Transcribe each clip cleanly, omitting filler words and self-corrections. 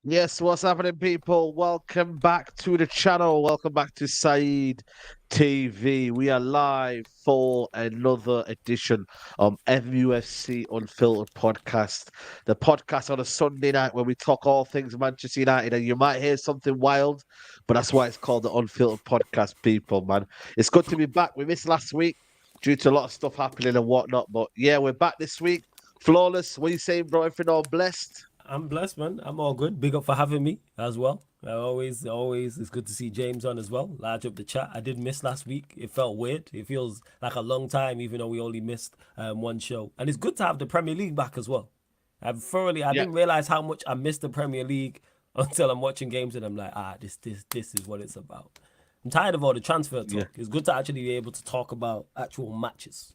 Yes, what's happening, people? Welcome back to the channel. Welcome back to Saeed TV. We are live for another edition of MUFC Unfiltered podcast. The podcast on a Sunday night where we talk all things Manchester United. And you might hear something wild, but that's why it's called the Unfiltered podcast, people, man. It's good to be back. We missed last week due to a lot of stuff happening and whatnot. But yeah, we're back this week. Flawless. What are you saying, bro? Everything all blessed? I'm blessed, man. I'm all good. Big up for having me as well. Always, it's good to see James on as well. Large up the chat. I did miss last week. It felt weird. It feels like a long time, even though we only missed one show. And it's good to have the Premier League back as well. I Yeah. didn't realize how much I missed the Premier League until I'm watching games and I'm like, this is what it's about. I'm tired of all the transfer Yeah. talk. It's good to actually be able to talk about actual matches.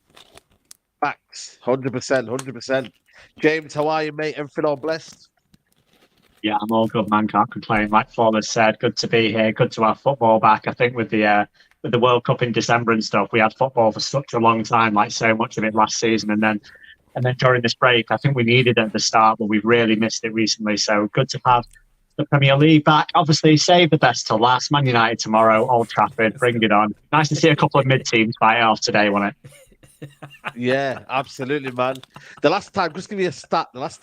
Facts, 100%, 100%. James, how are you, mate? Everything all blessed? Yeah, I'm all good, man. Can't complain. Like Flawless said, good to be here. Good to have football back. I think with the World Cup in December and stuff, we had football for such a long time, like so much of it last season, and then during this break, I think we needed it at the start, but we've really missed it recently. So good to have the Premier League back. Obviously, save the best till last. Man United tomorrow, Old Trafford, bring it on. Nice to see a couple of mid teams fight off today, wasn't it? Yeah, absolutely, man. The last time, just give me a stat. The last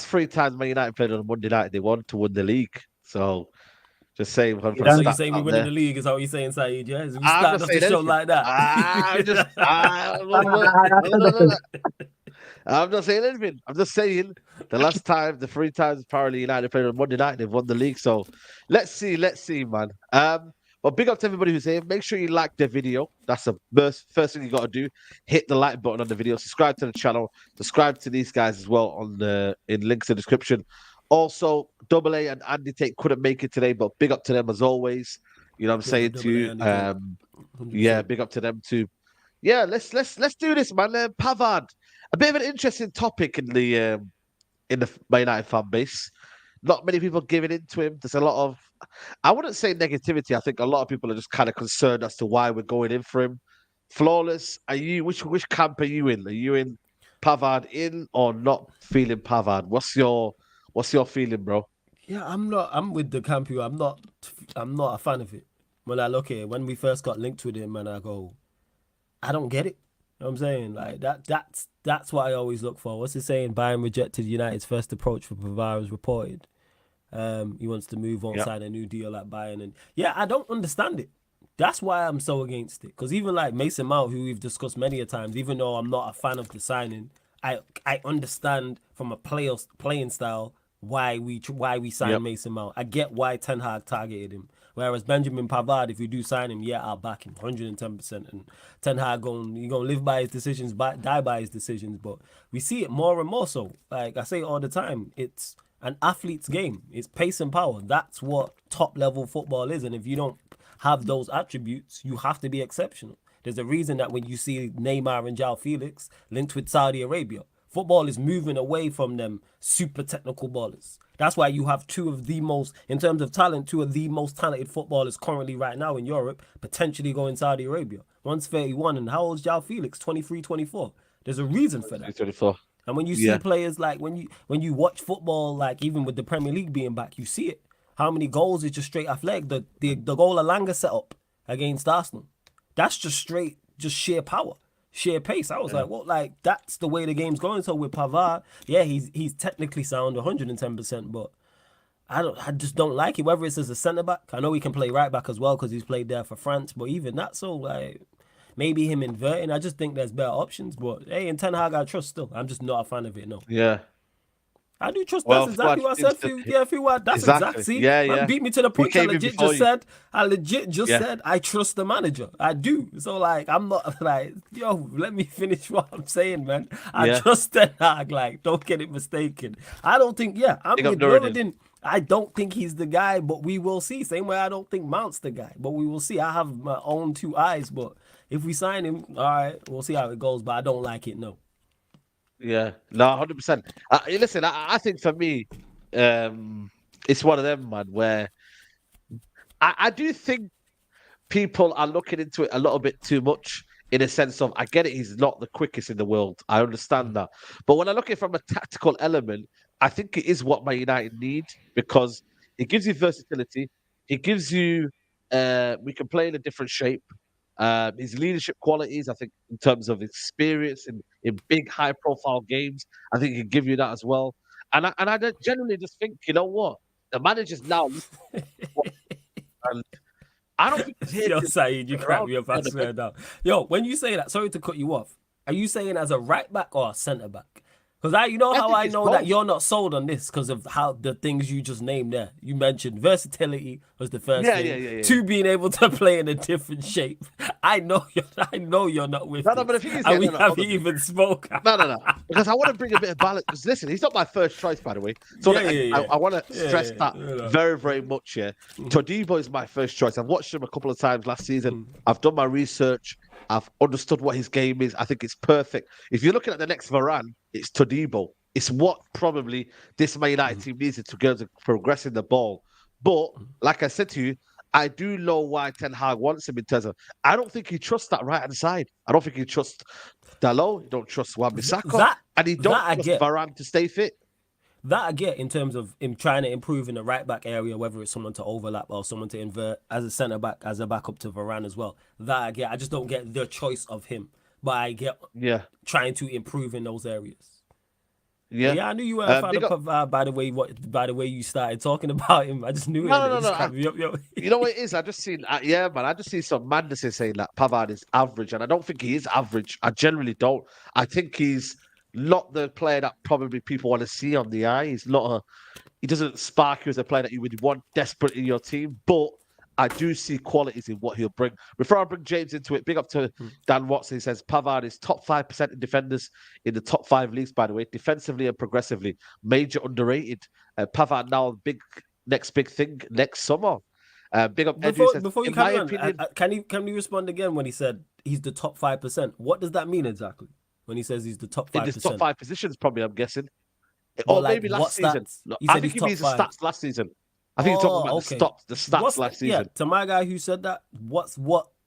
three times Man United played on a Monday night, they won to win the league. So just saying one for a So you're stat saying we out winning there. the league is how you're saying, Saeed, yeah? We I'm started just off saying the show anything. like that. I'm not saying anything. I'm just saying the three times apparently United played on Monday night, they've won the league. So let's see, man. But big up to everybody who's here. Make sure you like the video. That's the first thing you got to do. Hit the like button on the video. Subscribe to the channel. Subscribe to these guys as well in links in the description. Also, Double A and Andy Tate couldn't make it today, but big up to them as always. You know what I'm saying Double A, too. Andy Tate. Yeah, big up to them too. Yeah, let's do this, man. Pavard, a bit of an interesting topic in the Man United fan base. Not many people giving into him. There's a lot of, I wouldn't say negativity. I think a lot of people are just kind of concerned as to why we're going in for him. Flawless. Are you which camp are you in? Are you in Pavard in or not feeling Pavard? What's your feeling, bro? Yeah, I'm not. I'm with the Campio. I'm not a fan of it. When I look at it, when we first got linked with him, and I go, I don't get it. You know what I'm saying? Like that's what I always look for. What's it saying? Bayern rejected United's first approach for Pavard as reported. He wants to move on, Yeah. sign a new deal at Bayern, and yeah, I don't understand it. That's why I'm so against it. Because even like Mason Mount, who we've discussed many a times, even though I'm not a fan of the signing, I understand from a playing style why we signed Yep. Mason Mount. I get why Ten Hag targeted him. Whereas Benjamin Pavard, if we do sign him, yeah, I'll back him 110%. And Ten Hag he gonna live by his decisions, die by his decisions. But we see it more and more so. Like I say all the time, it's an athlete's game. It's pace and power. That's what top level football is. And if you don't have those attributes, you have to be exceptional. There's a reason that when you see Neymar and João Felix linked with Saudi Arabia, football is moving away from them super technical ballers. That's why you have two of the most, in terms of talent, two of the most talented footballers currently right now in Europe, potentially going Saudi Arabia. One's 31, and how old's João Felix? 23, 24. There's a reason for that. 2024. And when you see Yeah. players like when you watch football, like even with the Premier League being back, you see it. How many goals is just straight athletic? The goal Alanga set up against Arsenal. That's just straight, just sheer power, sheer pace. I was like, what? Like that's the way the game's going. So with Pavard, yeah, he's technically sound 110%, but I just don't like it. Whether it's as a centre back, I know he can play right back as well because he's played there for France. But even that, so like maybe him inverting. I just think there's better options. But hey, in Ten Hag, I trust still. I'm just not a fan of it. No, Yeah. I do trust. Well, That's exactly what I said. That's exactly. exact. See, Yeah, man yeah. beat me to the He punch. I came in legit before just you. said. I legit just Yeah. said I trust the manager. I do. So like, I'm not like, yo, let me finish what I'm saying, man. I Yeah. trust Ten Hag. Like, don't get it mistaken. I don't think. Yeah, I'm Big up with Nuruddin. Nuruddin. I don't think he's the guy, but we will see. Same way I don't think Mount's the guy, but we will see. I have my own two eyes, but if we sign him, all right, we'll see how it goes. But I don't like it. No. Yeah, no, 100%. Listen, I think for me, it's one of them, man, where I do think people are looking into it a little bit too much in a sense of I get it, he's not the quickest in the world. I understand that. But when I look at it from a tactical element, I think it is what Man United need because it gives you versatility. It gives you we can play in a different shape. His leadership qualities, I think, in terms of experience in big, high-profile games, I think he can give you that as well. And I genuinely just think, you know what, the manager's now, and I don't think he's here Yo, to Saeed, you sit crap around me up, I on the swear bench. down. Yo, when you say that, sorry to cut you off, are you saying as a right back or a centre back? Because you know I how think I it's know that both. you're not sold on this because of how the things you just named there. You mentioned versatility was the first Yeah, yeah, thing. yeah, yeah. Two, being able to play in a different shape. I know you're not with No, this, but the thing is, and yeah, we no, no, hold haven't on. even spoken. No. Because I want to bring a bit of balance. Because listen, he's not my first choice, by the way. So Yeah. I want to Yeah, stress that yeah. very, very much. Yeah, Todibo is my first choice. I've watched him a couple of times last season. Mm. I've done my research. I've understood what his game is. I think it's perfect. If you're looking at the next Varane, it's Todibo. It's what probably this Man United team needs to go to progressing the ball. But like I said to you, I do know why Ten Hag wants him in terms of. I don't think he trusts that right hand side. I don't think he trusts Dalot. He don't trust Wan-Bissaka, That and he don't I trust get. Varane to stay fit. That I get in terms of him trying to improve in the right back area, whether it's someone to overlap or someone to invert as a centre back, as a backup to Varane as well. That I get. I just don't get the choice of him, but I get Yeah, trying to improve in those areas. But yeah. yeah, I knew you were a fan Big of up. Pavard by the way you started talking about him. I just knew it. No, And no, it no, no. just cracked me up, yo. You know what it is? I just seen, yeah, man. I just see some madness in saying that Pavard is average, and I don't think he is average. I generally don't. I think he's not the player that probably people want to see on the eye. He's not a. He doesn't spark you as a player that you would want desperate in your team, but I do see qualities in what he'll bring. Before I bring James into it, big up to Dan Watson. He says Pavard is top 5% in defenders in the top 5 leagues, by the way, defensively and progressively. Major underrated. Pavard now next big thing next summer. Big up Edu says, Before you in my carry on, opinion, can you respond again when he said he's the top 5%? What does that mean exactly? When he says he's the top in his top 5%? 5 positions, probably, I'm guessing. Or Or like maybe what last season. stats? No, He I said think he's he top means the 5. stats last season. I think he's talking about Oh, okay. the stats last season. To my guy who said that, what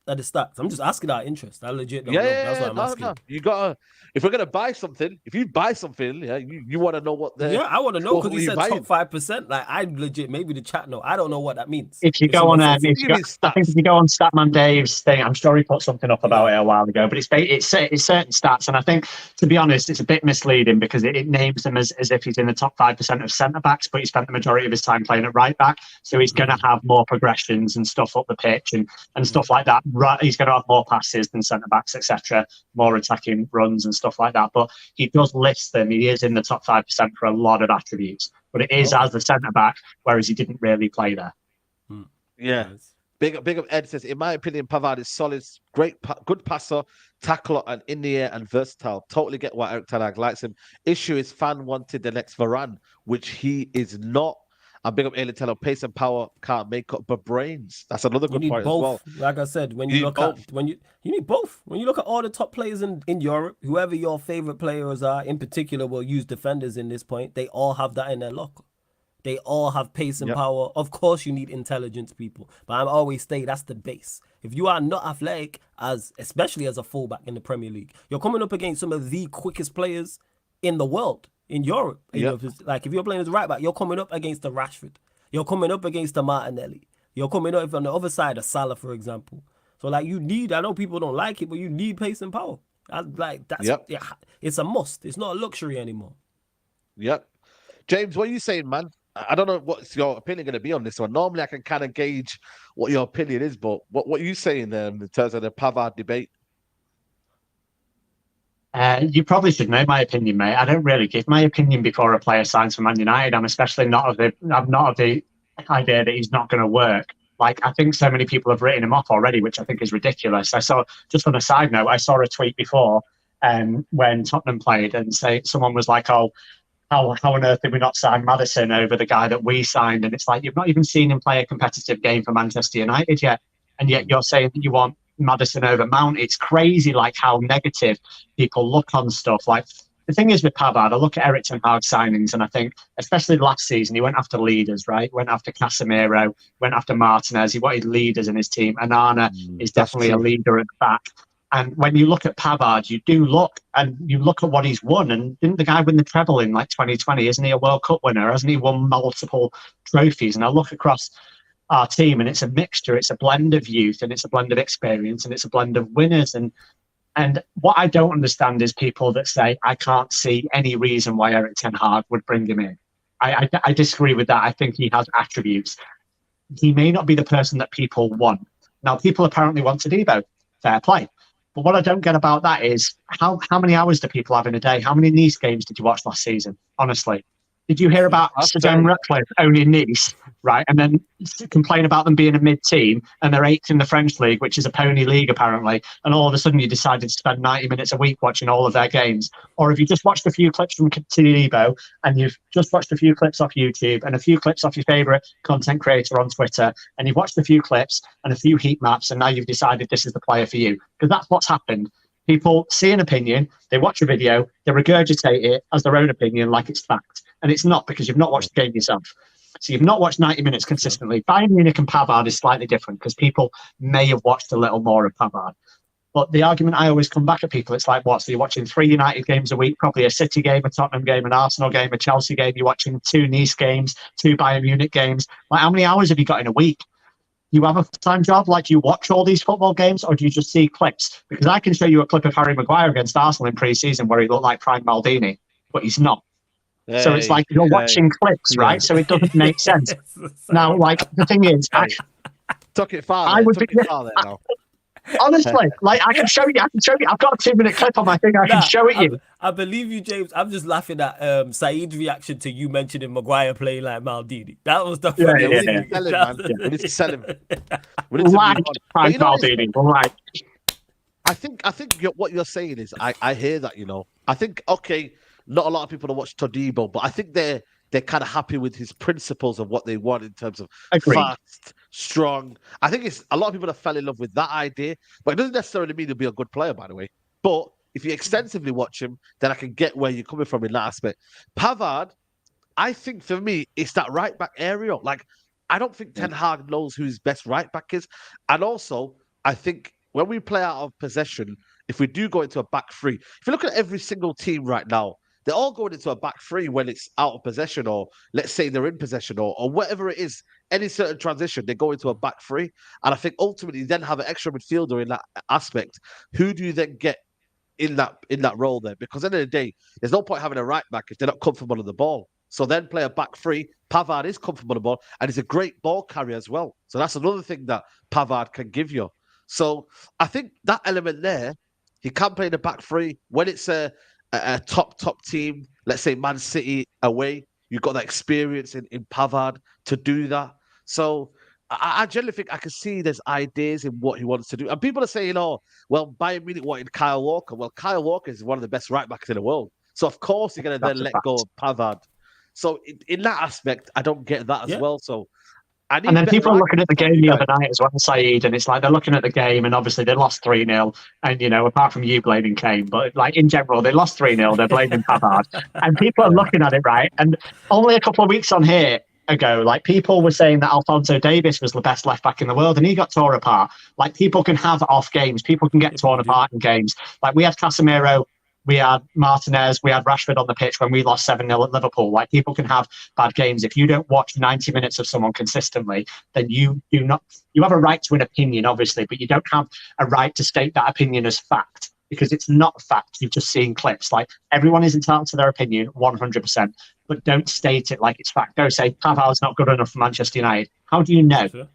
are the stats? I'm just asking out of interest. I legit don't know. That's Yeah, why I'm no, asking. no. You gotta if we're gonna buy something, if you buy something, yeah, you want to know what the Yeah, I want to know what because he you said top buying. 5%. Like I legit, maybe the chat know. I don't know what that means. If you If go someone on, says, What do you mean I think stats? if you go on Statman Dave's thing, I'm sure he put something up about yeah, it a while ago. But it's certain stats, and I think, to be honest, it's a bit misleading because it names him as if he's in the top 5% of centre backs, but he spent the majority of his time playing at right back, so he's going to have more progressions and stuff up the pitch and stuff like that. Right, he's going to have more passes than centre backs, etc., more attacking runs and stuff like that. But he does list them. He is in the top 5% for a lot of attributes, but it is okay. as a centre back, whereas he didn't really play there. Yeah. Nice. Big up Ed says, in my opinion, Pavard is solid, good passer, tackler, and in the air and versatile. Totally get why Erik Ten Hag likes him. Issue is fan wanted the next Varane, which he is not. And big up Ailey Taylor, pace and power can't make up but brains. That's another You good need point as well. both. Like I said, when You you need look both. at you need both. When you look at all the top players in Europe, whoever your favorite players are, in particular, we'll use defenders in this point. They all have that in their locker. They all have pace and Yep. power. Of course, you need intelligence, people. But I'm always say that's the base. If you are not athletic, especially as a fullback in the Premier League, you're coming up against some of the quickest players in the world, in Europe. You know, if you're playing as a right back, you're coming up against the Rashford. You're coming up against the Martinelli. You're coming up on the other side of Salah, for example. So like you need, I know people don't like it, but you need pace and power. It's a must. It's not a luxury anymore. Yep. James, what are you saying, man? I don't know what's your opinion going to be on this one. Normally, I can kind of gauge what your opinion is, but what are you saying in terms of the Pavard debate? You probably should know my opinion, mate. I don't really give my opinion before a player signs for Man United. I'm not of the idea that he's not going to work. Like, I think so many people have written him off already, which I think is ridiculous. I saw, just on a side note, I saw a tweet before when Tottenham played, and someone was like, "Oh, how on earth did we not sign Maddison over the guy that we signed?" And it's like, you've not even seen him play a competitive game for Manchester United yet, and yet you're saying that you want Maddison over Mount. It's crazy, like how negative people look on stuff. Like, the thing is with Pavard, I look at Erik Ten Hag signings, and I think, especially last season, he went after leaders, right? Went after Casemiro, went after Martinez. He wanted leaders in his team. Anana is That's definitely a true. leader at the back. And when you look at Pavard, you look at what he's won. And didn't the guy win the treble in like 2020? Isn't he a World Cup winner? Hasn't he won multiple trophies? And I look across our team and it's a mixture. It's a blend of youth and it's a blend of experience and it's a blend of winners. And what I don't understand is people that say, I can't see any reason why Erik ten Hag would bring him in. I disagree with that. I think he has attributes. He may not be the person that people want. Now, people apparently want Todibo. Fair play. But what I don't get about that is how many hours do people have in a day? How many Nice games did you watch last season? Honestly. Did you hear about Suzanne Ratcliffe owning Nice, right? And then complain about them being a mid-team and they're 8th in the French league, which is a pony league apparently. And all of a sudden you decided to spend 90 minutes a week watching all of their games. Or if you just watched a few clips from Todibo and you've just watched a few clips off YouTube and a few clips off your favourite content creator on Twitter and you've watched a few clips and a few heat maps and now you've decided this is the player for you. Because that's what's happened. People see an opinion, they watch a video, they regurgitate it as their own opinion like it's fact. And it's not, because you've not watched the game yourself. So you've not watched 90 minutes consistently. Bayern Munich and Pavard is slightly different because people may have watched a little more of Pavard. But the argument I always come back at people, it's like, what? So you're watching 3 United games a week, probably a City game, a Tottenham game, an Arsenal game, a Chelsea game. You're watching 2 Nice games, 2 Bayern Munich games. Like, how many hours have you got in a week? You have a full-time job? Like, do you watch all these football games or do you just see clips? Because I can show you a clip of Harry Maguire against Arsenal in pre-season where he looked like prime Maldini, but he's not. Hey, so it's like you're watching clips, right? So it doesn't make sense. Now, like, the thing is, took it far. Now. Honestly, like, I can show you. I've got a 2-minute clip on my thing. I can show it you. I believe you, James. I'm just laughing at Saeed's reaction to you mentioning Maguire playing like Maldini. That was the funny. We need to sell him. Like Maldini, right? I think what you're saying is, I hear that, you know. I think, okay, not a lot of people have watched Todibo, but I think they're kind of happy with his principles of what they want in terms of fast, strong. I think it's a lot of people that fell in love with that idea, but it doesn't necessarily mean he'll be a good player, by the way. But if you extensively watch him, then I can get where you're coming from in that aspect. Pavard, I think for me, it's that right back area. Like, I don't think Ten Hag knows who his best right back is. And also, I think when we play out of possession, if we do go into a back three, if you look at every single team right now, they're all going into a back three when it's out of possession, or let's say they're in possession, or whatever it is, any certain transition, they go into a back three. And I think ultimately you then have an extra midfielder in that aspect. Who do you then get in that role there? Because at the end of the day, there's no point having a right back if they're not comfortable on the ball. So then play a back three. Pavard is comfortable on the ball, and he's a great ball carrier as well. So that's another thing that Pavard can give you. So I think that element there, he can play in the back three when it's a top team, let's say Man City away. You've got that experience in Pavard to do that. So I generally think I can see there's ideas in what he wants to do. And people are saying, oh, well, Bayern Munich wanted Kyle Walker. Well, Kyle Walker is one of the best right backs in the world. So, of course, you're going to then let go of Pavard. So, in that aspect, I don't get that as well. So, and then people are looking at the game the other night as well, Saeed, and it's like they're looking at the game, and obviously they lost 3-0. And, you know, apart from you blaming Kane, but like in general, they lost 3-0. They're blaming Pavard. And people are looking at it, right? And only a couple of weeks on here ago, like, people were saying that Alphonso Davies was the best left back in the world, and he got torn apart. Like, people can have off games. People can get torn apart in games. Like, we had Casemiro, we had Martinez, we had Rashford on the pitch when we lost 7-0 at Liverpool. Like, people can have bad games. If you don't watch 90 minutes of someone consistently, then you have a right to an opinion, obviously, but you don't have a right to state that opinion as fact, because it's not fact. You've just seen clips. Like, everyone is entitled to their opinion 100%, but don't state it like it's fact. Don't say Pavard's not good enough for Manchester United. How do you know? Sure.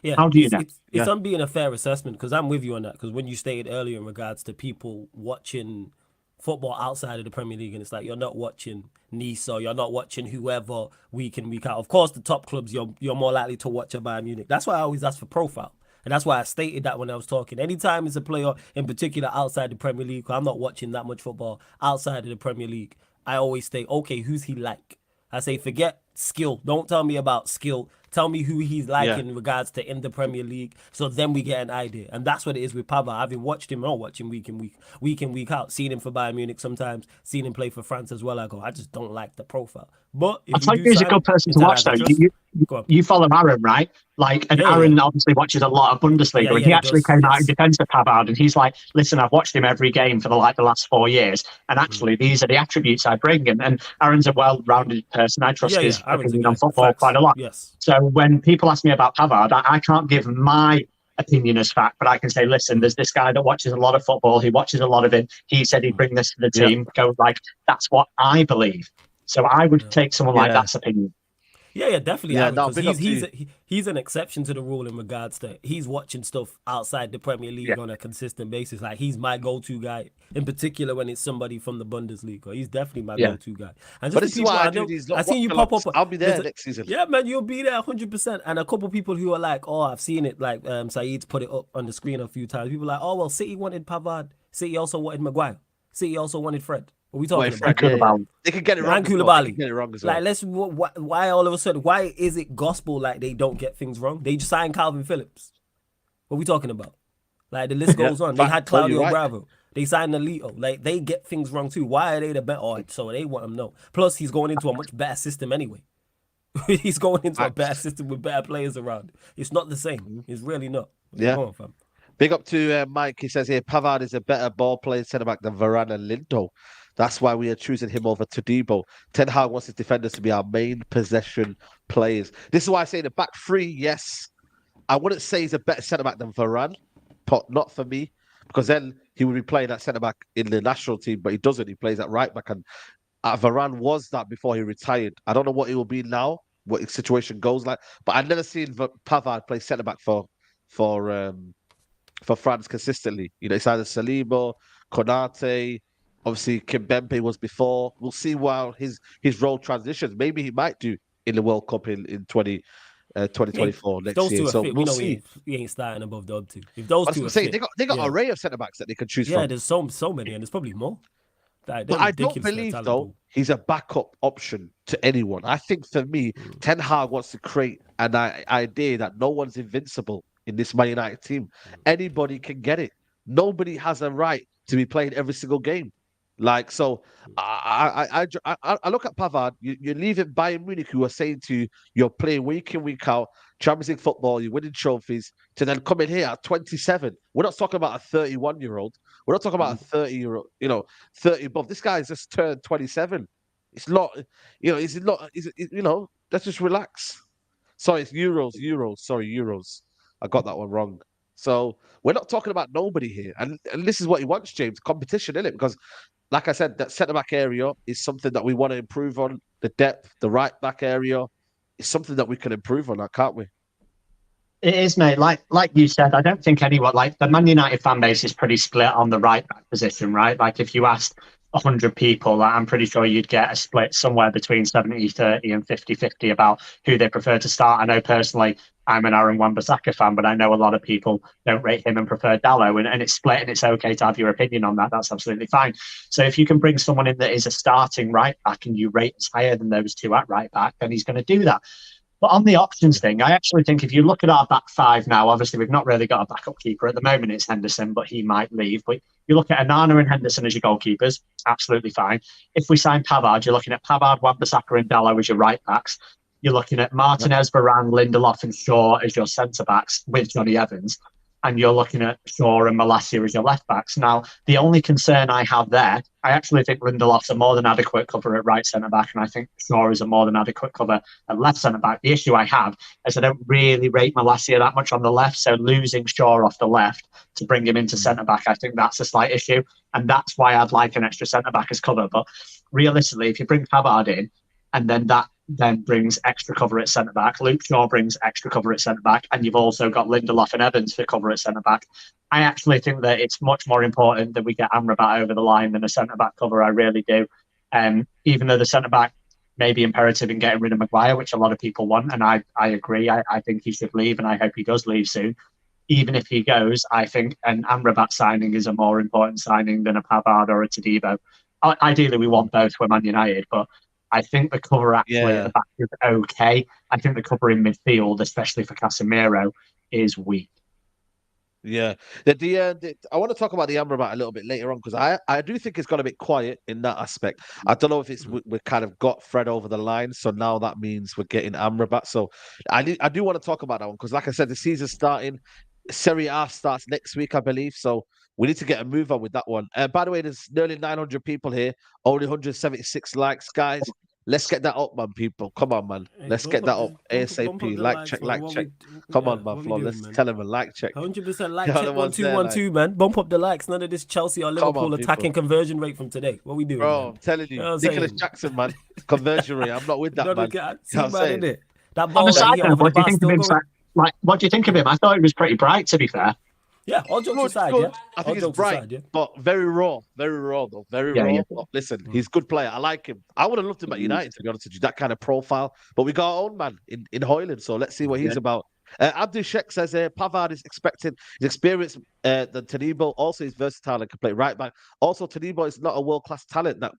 Yeah, how do you know? It's on being a fair assessment, because I'm with you on that. Because when you stated earlier in regards to people watching football outside of the Premier League, and it's like you're not watching Nice or you're not watching whoever week in, week out. Of course, the top clubs, you're more likely to watch a Bayern Munich. That's why I always ask for profile. And that's why I stated that when I was talking. Anytime it's a player in particular outside the Premier League, I'm not watching that much football outside of the Premier League, I always say, okay, who's he like? I say, forget skill. Don't tell me about skill. Tell me who he's like in regards to in the Premier League. So then we get an idea. And that's what it is with Pavard. I've been watching him, watching week in, week out. Seen him for Bayern Munich sometimes. Seen him play for France as well. I go, I just don't like the profile. But I think he's a good person to watch, though. Go on. You follow Aaron, right? Like, and Aaron obviously watches a lot of Bundesliga, and he actually came out in defense of Pavard, and he's like, "Listen, I've watched him every game for the last 4 years, and actually, these are the attributes I bring." And Aaron's a well-rounded person. I trust his opinion on football quite a lot. Yes. So when people ask me about Pavard, I can't give my opinion as fact, but I can say, listen, there's this guy that watches a lot of football. He watches a lot of it. He said he'd bring this to the team. Go like, that's what I believe. So I would take someone like that's opinion. Yeah, definitely. Yeah, because he's an exception to the rule in regards to he's watching stuff outside the Premier League on a consistent basis. Like, he's my go-to guy, in particular when it's somebody from the Bundesliga. He's definitely my go-to guy. And just but this is why I've seen you pop up. I'll be there next season. Yeah, man, you'll be there 100%. And a couple people who are like, oh, I've seen it. Like Saeed's put it up on the screen a few times. People are like, oh, well, City wanted Pavard. City also wanted Maguire. City also wanted Fred. What are we talking about? They could get it wrong. Koulibaly. Like, why all of a sudden? Why is it gospel like they don't get things wrong? They just signed Calvin Phillips. What are we talking about? Like, the list goes on. They had Claudio Bravo. They signed Alito. Like, they get things wrong too. Why are they the better? Oh, so they want him? No. Plus, he's going into a much better system anyway. He's going into a better system with better players around. It's not the same. It's really not. Yeah. Go on, fam. Big up to Mike. He says here, Pavard is a better ball player centre back than Varane and Lindo. That's why we are choosing him over Todibo. Ten Hag wants his defenders to be our main possession players. This is why I say the back three, yes. I wouldn't say he's a better centre-back than Varane, but not for me, because then he would be playing at centre-back in the national team, but he doesn't. He plays at right-back, and Varane was that before he retired. I don't know what it will be now, what his situation goes like, but I've never seen Pavard play centre-back for France consistently. You know, it's either Saliba, Konate. Obviously, Kimpembe was before. We'll see while his role transitions. Maybe he might do in the World Cup in 2024 next year. So we'll see. He ain't starting above the other two. If those two are fit, they got an array of centre backs that they can choose from. Yeah, there's so many, and there's probably more. But I don't believe though he's a backup option to anyone. I think for me, Ten Hag wants to create an idea that no one's invincible in this Man United team. Anybody can get it. Nobody has a right to be playing every single game. Like, so I look at Pavard, you're leaving Bayern Munich, who are saying to you, you're playing week in, week out, Champions League football, you're winning trophies, to then come in here at 27. We're not talking about a 31-year-old. We're not talking about a 30-year-old, 30 above. This guy's just turned 27. It's not, let's just relax. Sorry, it's Euros. Sorry, Euros. I got that one wrong. So we're not talking about nobody here. And this is what he wants, James, competition, isn't it? Because, like I said, that centre-back area is something that we want to improve on. The depth, the right-back area is something that we can improve on, can't we? It is, mate. Like you said, I don't think anyone, like the Man United fan base is pretty split on the right-back position, right? Like if you asked 100 people, I'm pretty sure you'd get a split somewhere between 70-30 and 50-50 about who they prefer to start. I know personally, I'm an Aaron Wan-Bissaka fan, but I know a lot of people don't rate him and prefer Dalot, and it's split, and it's okay to have your opinion on that. That's absolutely fine. So if you can bring someone in that is a starting right back and you rate us higher than those two at right back, then he's going to do that. But on the options thing, I actually think if you look at our back five now, obviously we've not really got a backup keeper at the moment. It's Henderson, but he might leave. But you look at Onana and Henderson as your goalkeepers, absolutely fine. If we sign Pavard, you're looking at Pavard, Wan-Bissaka and Dalot as your right backs. You're looking at Martinez, Varane, Lindelof and Shaw as your centre-backs with Johnny Evans. And you're looking at Shaw and Malacia as your left-backs. Now, the only concern I have there, I actually think Lindelof's a more than adequate cover at right centre-back, and I think Shaw is a more than adequate cover at left centre-back. The issue I have is I don't really rate Malacia that much on the left, so losing Shaw off the left to bring him into centre-back, I think that's a slight issue, and that's why I'd like an extra centre-back as cover. But realistically, if you bring Pavard in, and then that then brings extra cover at centre-back. Luke Shaw brings extra cover at centre-back, and you've also got Lindelof and Evans for cover at centre-back. I actually think that it's much more important that we get Amrabat over the line than a centre-back cover. I really do. Even though the centre-back may be imperative in getting rid of Maguire, which a lot of people want, and I agree. I think he should leave, and I hope he does leave soon. Even if he goes, I think an Amrabat signing is a more important signing than a Pavard or a Todibo. Ideally, we want both. We're Man United, but I think the cover actually at the back is okay. I think the cover in midfield, especially for Casemiro, is weak. Yeah, I want to talk about the Amrabat a little bit later on because I do think it's got a bit quiet in that aspect. I don't know if it's we kind of got Fred over the line, so now that means we're getting Amrabat. So I do want to talk about that one because, like I said, the season's starting. Serie A starts next week, I believe. So we need to get a move on with that one. By the way, there's nearly 900 people here, only 176 likes, guys. Let's get that up, man, people. Come on, man. Hey, Let's get that up bump up ASAP. the Like likes, check, man. like check. Come on, man, What we Flo. doing, Let's man? tell him a like check. 100% like You're check the ones there, 1212, man. Bump up the likes. None of this Chelsea or Come on, Liverpool attacking people. conversion rate from today. What we doing, Bro, man? I'm telling You you, know what I'm Nicholas saying? Jackson, man, conversion rate. I'm not with that, man. You know See, what I'm man, saying? innit? That On ball the that side he hit note, over the what do you bar think of still him? going. Like, what do you think of him? I thought he was pretty bright, to be fair. Yeah, all jokes Good, aside, good. yeah. I All think it's jokes bright, aside, yeah. but very raw though. Very Yeah, raw. yeah. But listen, he's a good player. I like him. I would have loved him at United, to be honest with you. That kind of profile. But we got our own man in Hoyland, so let's see what he's Yeah. about. Abdul Sheikh says Pavard is expected. He's experienced than Tanibo. Also, he's versatile and can play right back. Also, Tanibo is not a world-class talent that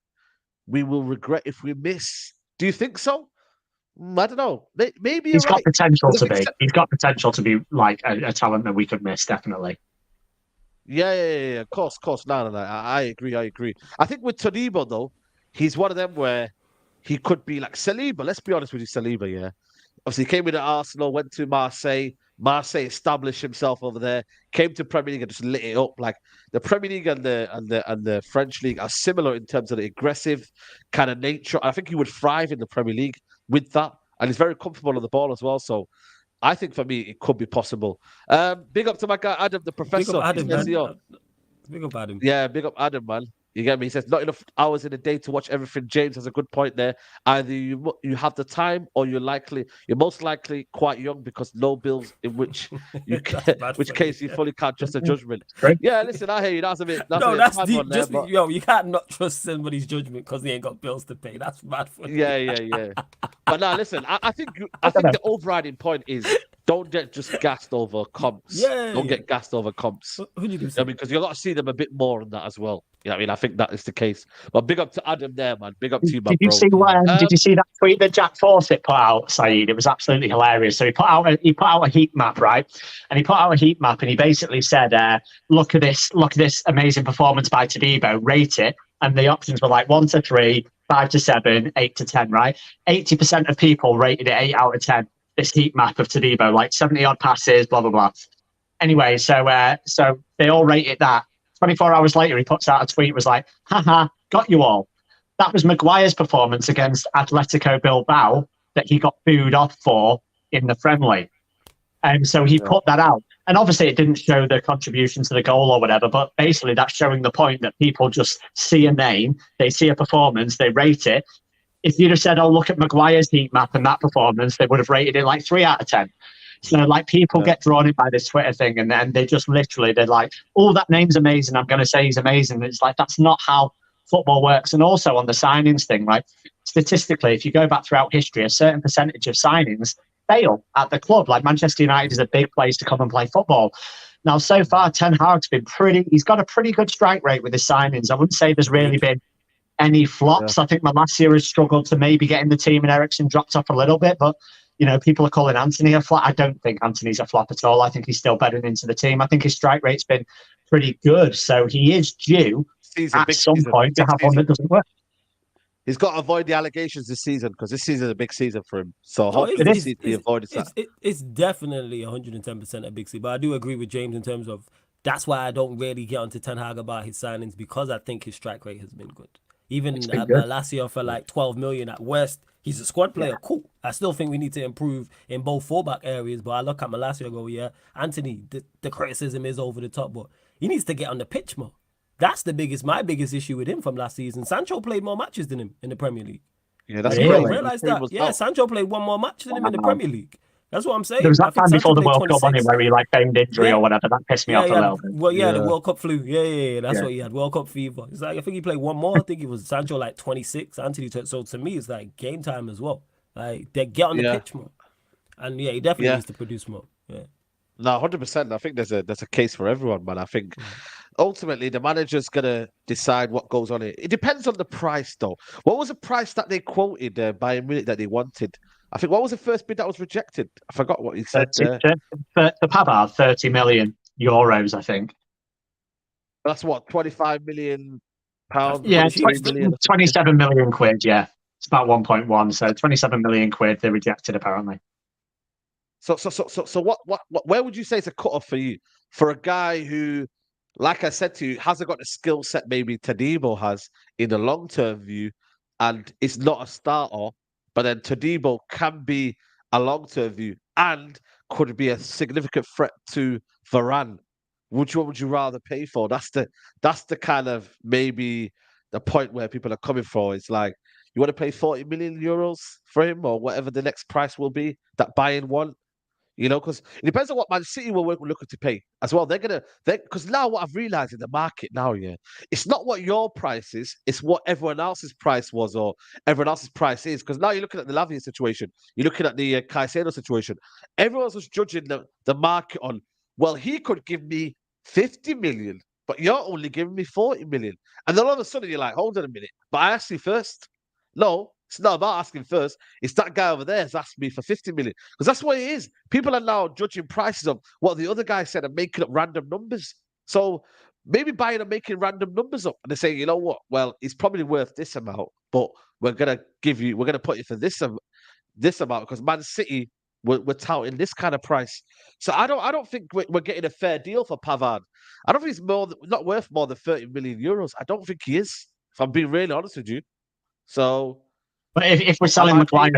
we will regret if we miss. Do you think so? I don't know. Maybe you're He's got right. potential Because I to think be. He's got potential to be like a talent that we could miss, definitely. Yeah. Of course. No. I agree. I think with Todibo though, he's one of them where he could be like Saliba. Let's be honest with you, Saliba. Yeah, obviously he came into Arsenal, went to Marseille. Marseille established himself over there. Came to Premier League and just lit it up. Like the Premier League and the French league are similar in terms of the aggressive kind of nature. I think he would thrive in the Premier League with that, and he's very comfortable on the ball as well. So I think for me, it could be possible. Big up to my guy Adam, the Big up professor. Adam, He says, man. Big up Adam. yeah, big up Adam, man. You get me? He says, not enough hours in a day to watch everything. James has a good point there. Either you have the time or you're most likely quite young because no bills in which you can, which case you fully can't trust a judgment. Right. Yeah, listen, I hear you. That's a bit That's bad deep. one there, Just but you can't not trust somebody's judgment because they ain't got bills to pay. That's bad for you. yeah. But now, listen, I think I the know. overriding point is don't get just gassed over comps. Don't get gassed over comps. 100%. Because you got to see them a bit more on that as well. Yeah, I mean, I think that is the case. But big up to Adam there, man. Big up to you, my Did you bro. did you see that tweet that Jack Fawcett put out, Saeed? It was absolutely hilarious. So he put out a heat map, right? And he put out a heat map, and he basically said, look at this amazing performance by Todibo, rate it." And the options were like 1 to 3, 5 to 7, 8 to 10, right? 80% of people rated it 8 out of 10. This heat map of Todibo, like 70 odd passes, blah blah blah. Anyway, so they all rated that. 24 hours later, he puts out a tweet, was like, haha, got you all. That was Maguire's performance against Atletico Bilbao that he got booed off for in the friendly. And so he put that out. And obviously it didn't show the contribution to the goal or whatever, but basically that's showing the point that people just see a name, they see a performance, they rate it. If you'd have said, oh, look at Maguire's heat map and that performance, they would have rated it like 3 out of 10. So like people get drawn in by this Twitter thing, and then they just literally, they're like, oh, that name's amazing, I'm going to say he's amazing. And it's like, that's not how football works. And also on the signings thing, right? Statistically, if you go back throughout history, a certain percentage of signings fail at the club. Like Manchester United is a big place to come and play football. Now, so far, Ten Hag's been he's got a pretty good strike rate with his signings. I wouldn't say there's really been any flops. I think Malacia has struggled to maybe get in the team, and Eriksen dropped off a little bit, but people are calling Anthony a flop. I don't think Anthony's a flop at all. I think he's still bedding into the team. I think his strike rate's been pretty good. So he is due at some point to have one that doesn't work. He's got to avoid the allegations this season because this season is a big season for him. So hopefully he avoids that. It's definitely 110% a big season. But I do agree with James in terms of that's why I don't really get onto Ten Hag about his signings, because I think his strike rate has been good. Even last year for like 12 million at West, he's a squad player. Cool. I still think we need to improve in both fullback areas, but I look at Malacia and go, yeah, Anthony, the criticism is over the top, but he needs to get on the pitch more. That's my biggest issue with him from last season. Sancho played more matches than him in the Premier League. Yeah, that's great. crazy. Realize that. Yeah, Sancho played one more match than him in the Premier League. That's what I'm saying. There was that time Sancho before the World 26. Cup, wasn't it, where he like feigned injury or whatever. That pissed me off a little bit. Well, the World Cup flu. Yeah. That's what he had. World Cup fever. It's like I think he played one more. I think it was Sancho like 26. Anthony. So to me, it's like game time as well. Like they get on the pitch more, and he definitely needs to produce more. Yeah. No, 100%. I think there's a case for everyone, man. I think ultimately the manager's gonna decide what goes on. It depends on the price, though. What was the price that they quoted Bayern Munich that they wanted? I think what was the first bid that was rejected? I forgot what he said. For Pavard, 30 million. euros, I think. That's what, 25 million pounds, Yeah, 23 million. 27 million quid. Yeah, it's about 1.1. So 27 million quid they rejected apparently. So what where would you say is a cut-off for you for a guy who, like I said to you, hasn't got the skill set maybe Todibo has in the long-term view, and it's not a starter, but then Todibo can be a long-term view and could be a significant threat to Varane. Which one would you rather pay for? That's the kind of maybe the point where people are coming for. It's like you want to pay 40 million euros for him or whatever the next price will be that Bayern want. Because it depends on what Man City will looking to pay as well. Because now what I've realized in the market now, yeah, it's not what your price is, it's what everyone else's price was or everyone else's price is. Because now you're looking at the Lavia situation, you're looking at the Caicedo situation. Everyone's just judging the market on, well, he could give me 50 million, but you're only giving me 40 million. And then all of a sudden you're like, hold on a minute, but I asked you first. No, it's not about asking first. It's that guy over there has asked me for 50 million. Because that's what it is. People are now judging prices of what the other guy said and making up random numbers. So maybe buying and making random numbers up. And they say, you know what? Well, it's probably worth this amount, but we're going to put you for this amount because Man City we're touting this kind of price. So I don't think we're getting a fair deal for Pavard. I don't think he's not worth more than 30 million euros. I don't think he is, if I'm being really honest with you. So, but if we're selling Maguire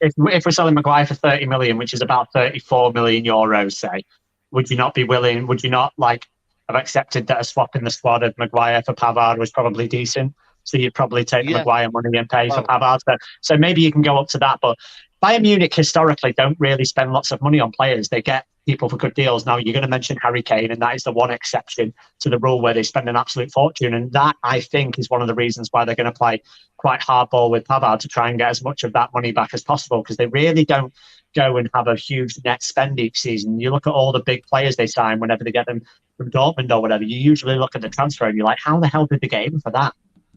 if we're selling Maguire for 30 million, which is about 34 million euros, say, would you not be willing? Would you not have accepted that a swap in the squad of Maguire for Pavard was probably decent? So you'd probably take the Maguire money and pay for Pavard. So maybe you can go up to that. But Bayern Munich historically don't really spend lots of money on players. They get people for good deals. Now, you're going to mention Harry Kane, and that is the one exception to the rule where they spend an absolute fortune. And that, I think, is one of the reasons why they're going to play quite hardball with Pavard to try and get as much of that money back as possible, because they really don't go and have a huge net spend each season. You look at all the big players they sign whenever they get them from Dortmund or whatever, you usually look at the transfer and you're like, how the hell did they get him for that?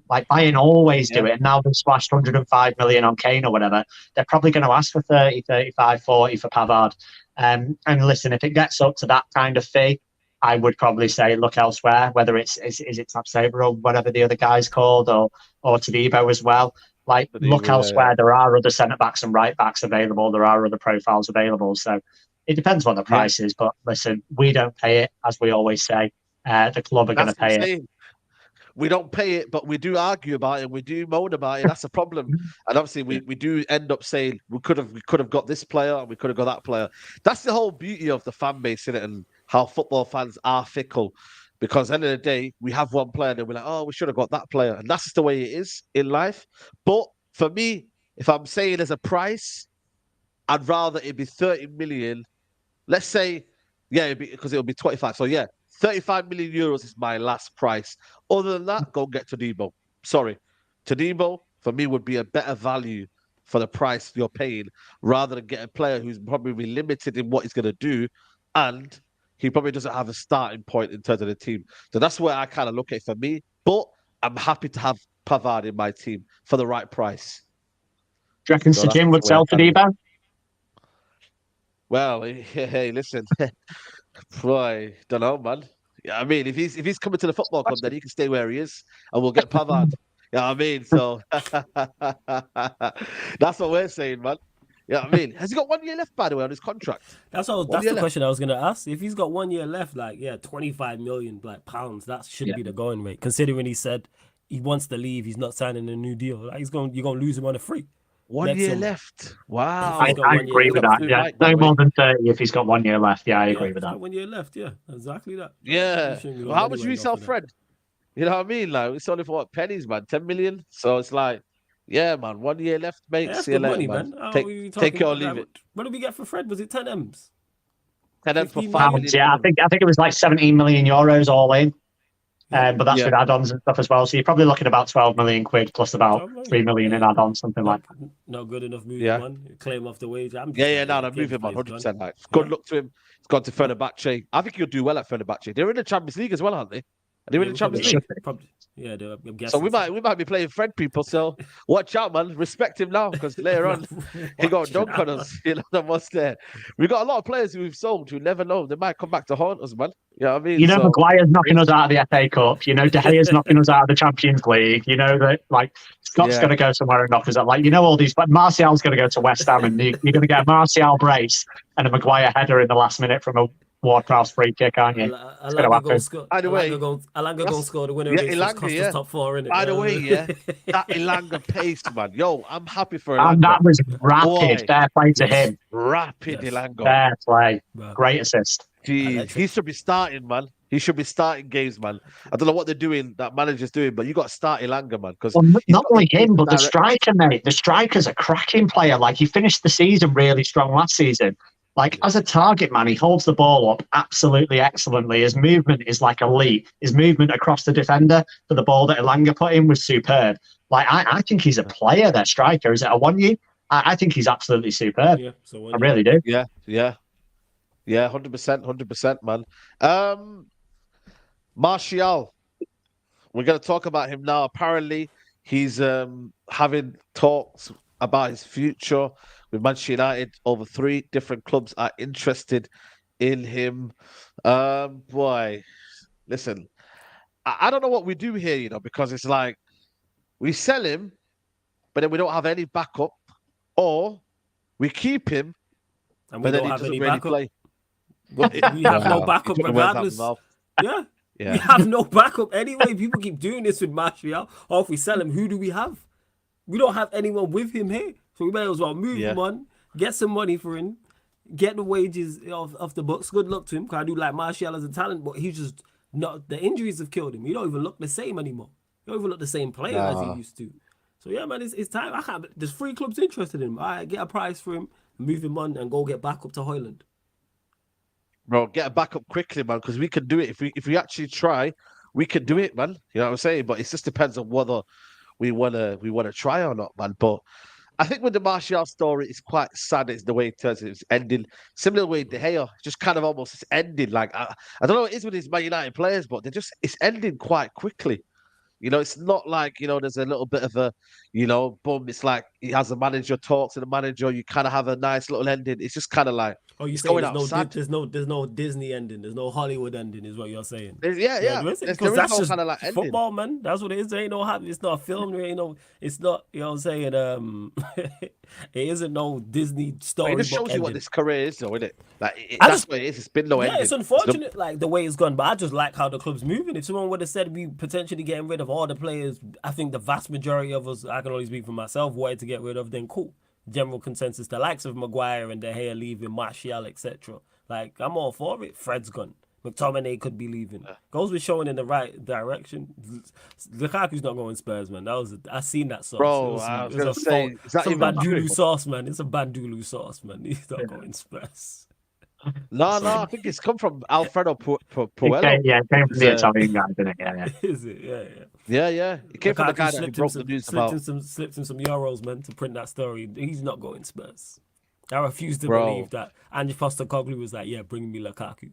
Like Bayern always do it, and now they've splashed 105 million on Kane or whatever. They're probably going to ask for 30, 35, 40 for Pavard. And listen, if it gets up to that kind of fee, I would probably say look elsewhere, whether is it Saber or whatever the other guy's called, or Todibo as well. Look elsewhere. There are other centre-backs and right-backs available. There are other profiles available. So it depends what the price is. But listen, we don't pay it, as we always say. The club are going to pay it. We don't pay it, but we do argue about it. We do moan about it. That's a problem. And obviously, we do end up saying we could have got this player and we could have got that player. That's the whole beauty of the fan base, isn't it? And how football fans are fickle. Because at the end of the day, we have one player and we're like, oh, we should have got that player. And that's just the way it is in life. But for me, if I'm saying there's a price, I'd rather it be 30 million. Let's say, because it'll be 25. So 35 million euros is my last price. Other than that, go get Todibo. Sorry. Todibo, for me, would be a better value for the price you're paying rather than get a player who's probably limited in what he's going to do, and he probably doesn't have a starting point in terms of the team. So that's where I kind of look at it for me. But I'm happy to have Pavard in my team for the right price. Do you reckon Sir Jim would sell Todibo? Well, hey, listen. Boy, don't know, man. Yeah, I mean, if he's coming to the football club, then he can stay where he is, and we'll get Pavard. You know what I mean? So that's what we're saying, man. You know what I mean? Has he got 1 year left, by the way, on his contract? That's the question I was going to ask. If he's got 1 year left, 25 million pounds, that should be the going rate. Considering he said he wants to leave, he's not signing a new deal. You're going to lose him on a free. 1 year left. Wow. I agree with that. Yeah, no more than 30 if he's got 1 year left. Yeah, I agree with that. 1 year left. Yeah, exactly that. Yeah. Well, how much do you sell Fred? You know what I mean? It's only for what, pennies, man? 10 million. So it's like, yeah, man. 1 year left, mate. That's see you good later, money, man. Take it or leave it. What did we get for Fred? Was it 10 M's? 10 M's for 5 million. Yeah, I think it was like 17 million euros all in. But that's with add-ons and stuff as well. So you're probably looking about 12 million quid plus about 3 million in add-ons, something like that. Not good enough moving on. Claim off the wage. No, move him on 100%. Good luck to him. He's gone to Fenerbahce. I think he'll do well at Fenerbahce. They're in the Champions League as well, aren't they? Are they winning the Champions League? Probably. Yeah, I'm guessing. So we might be playing Fred, people. So watch out, man. Respect him now, because later on he got dunk on us. You know what's there. We got a lot of players who we've sold who never know they might come back to haunt us, man. You know what I mean? You know, Maguire's knocking us out of the FA Cup. You know, De Gea's knocking us out of the Champions League. You know that, like, Scott's going to go somewhere and knock us out. Like, you know, all these. But Martial's going to go to West Ham, and you're going to get a Martial brace and a Maguire header in the last minute from a Ward-Prowse free kick, aren't you? Alanga going to score the winner against Costa's top four, innit? By the way, that Elanga pace, man. Yo, I'm happy for Elanga. And that was rapid. Fair play to him. Rapid Elanga. Fair play. Great assist. Jeez, he should be starting, man. He should be starting games, man. I don't know what they're doing, that manager's doing, but you got to start Elanga, man. Because not only him, but the striker, mate. The striker's a cracking player. Like, he finished the season really strong last season. Like, as a target man, he holds the ball up absolutely excellently. His movement is like elite. His movement across the defender for the ball that Elanga put in was superb. Like, I think he's a player, that striker. Is it a 1 year? I think he's absolutely superb. Yeah, I really do. Yeah, 100%, man. Martial, we're going to talk about him now. Apparently, he's having talks about his future with Manchester United. Over 3 different clubs are interested in him. Boy, listen, I don't know what we do here, you know, because it's like we sell him, but then we don't have any backup, or we keep him, and we don't have any backup. Play. We have no backup regardless. Yeah. We have no backup anyway. People keep doing this with Martial. Or if we sell him, who do we have? We don't have anyone with him here. So we may as well move him on, get some money for him, get the wages off the books. Good luck to him, because I do like Martial as a talent, but he's just not. The injuries have killed him. He don't even look the same anymore. He don't even look the same player as he used to. So yeah, man, it's time. There's 3 clubs interested in him. All right, get a price for him, move him on, and go get back up to Hoyland. Bro, get a backup quickly, man, because we can do it. If we actually try, we can do it, man. You know what I'm saying? But it just depends on whether we wanna try or not, man. But I think with the Martial story, it's quite sad. It's the way it turns. It's ending similar way De Gea, just kind of almost it's ending. Like I don't know what it is with these Man United players, but it's ending quite quickly. You know, it's not like, you know, there's a little bit of a, you know, boom. It's like he has a manager, talks to the manager. You kind of have a nice little ending. It's just kind of like, you saying there's no Disney ending, there's no Hollywood ending, is what you're saying? Yeah. Because that's just kind of like football, man. That's what it is. There ain't no it's not a film. There ain't no. It's not. You know what I'm saying? It isn't no Disney story. It just shows you what this career is, though, isn't it? Like that's what it is. It's been no ending. It's unfortunate, like the way it's gone. But I just like how the club's moving. If someone would have said we potentially getting rid of all the players, I think the vast majority of us, I can only speak for myself, wanted to get rid of. Then cool. General consensus, the likes of Maguire and De Gea leaving, Martial, etc. Like, I'm all for it. Fred's gone. McTominay could be leaving. Goals were showing in the right direction. Lukaku's not going Spurs, man. I seen that sauce. Bro, I was going to say, it's a Bandulu sauce, man. It's a Bandulu sauce, man. He's not going Spurs. No, I think it's come from Alfredo Puello. It came from the Italian guy, didn't it? Is it? Yeah. It came from the guy that broke the news about. Slipped him some euros, man, to print that story. He's not going Spurs. I refuse to believe that Ange Postecoglou was like, bring me Lukaku.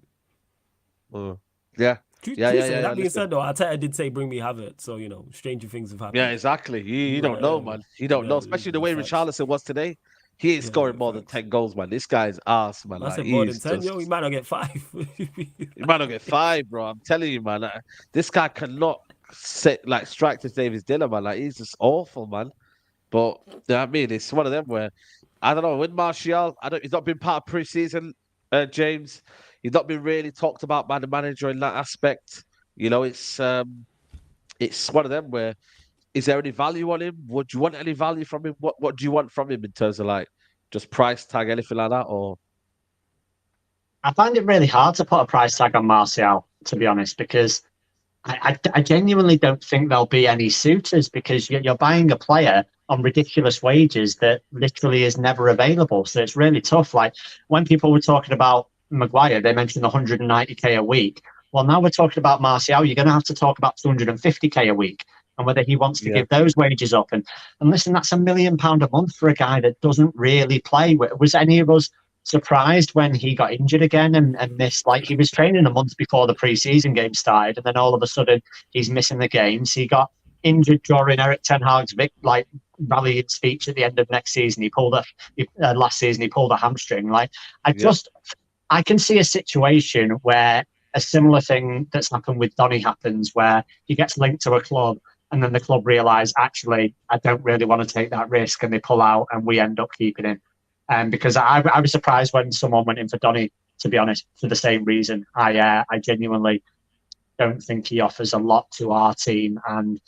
Yeah. That being said, though, Arteta did say bring me Havertz, so, you know, stranger things have happened. Yeah, exactly. You don't know, man. You don't know, especially the way Richarlison was today. He ain't scoring more than 10 goals, man. This guy's ass, man. I said more than 10, he might not get 5. He might not get 5, bro. I'm telling you, man. This guy cannot strike to save his dinner, man. Like, he's just awful, man. But, you know what I mean? It's one of them where, I don't know, with Martial, he's not been part of pre-season, James. He's not been really talked about by the manager in that aspect. You know, it's one of them where, is there any value on him? Would you want any value from him? What do you want from him in terms of like just price tag, anything like that? Or I find it really hard to put a price tag on Martial, to be honest, because I genuinely don't think there'll be any suitors, because you're buying a player on ridiculous wages that literally is never available. So it's really tough. Like when people were talking about Maguire, they mentioned 190k a week. Well, now we're talking about Martial. You're going to have to talk about 250k a week. And whether he wants to give those wages up. And listen, that's £1 million a month for a guy that doesn't really play. Was any of us surprised when he got injured again and missed. Like, he was training a month before the pre-season game started, and then all of a sudden he's missing the games. He got injured during Erik ten Hag's rallying speech at the end of next season. Last season he pulled a hamstring. Like, I can see a situation where a similar thing that's happened with Donny happens, where he gets linked to a club and then the club realise, actually, I don't really want to take that risk, and they pull out and we end up keeping him. Because I was surprised when someone went in for Donny, to be honest, for the same reason. I genuinely don't think he offers a lot to our team, and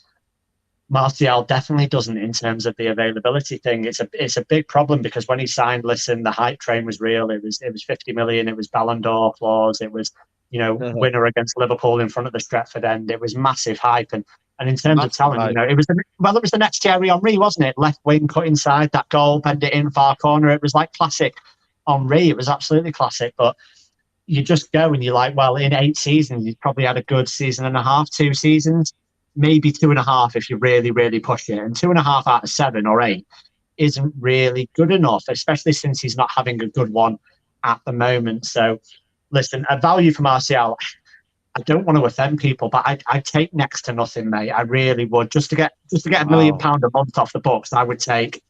Martial definitely doesn't in terms of the availability thing. It's a big problem, because when he signed, listen, the hype train was real. It was 50 million. It was Ballon d'Or clause. It was, winner against Liverpool in front of the Stretford end. It was massive hype. And in terms of talent, it was the next Thierry Henry, wasn't it? Left wing, cut inside, that goal, bend it in, far corner. It was like classic Henry. It was absolutely classic. But you just go and you're like, well, in 8 seasons, he's probably had a good season and a half, 2 seasons, maybe 2.5 if you really, really push it. And 2.5 out of 7 or 8 isn't really good enough, especially since he's not having a good one at the moment. So, listen, a value for Martial, I don't want to offend people, but I'd take next to nothing, mate. I really would. Just to get £1 million a month off the books, I'd take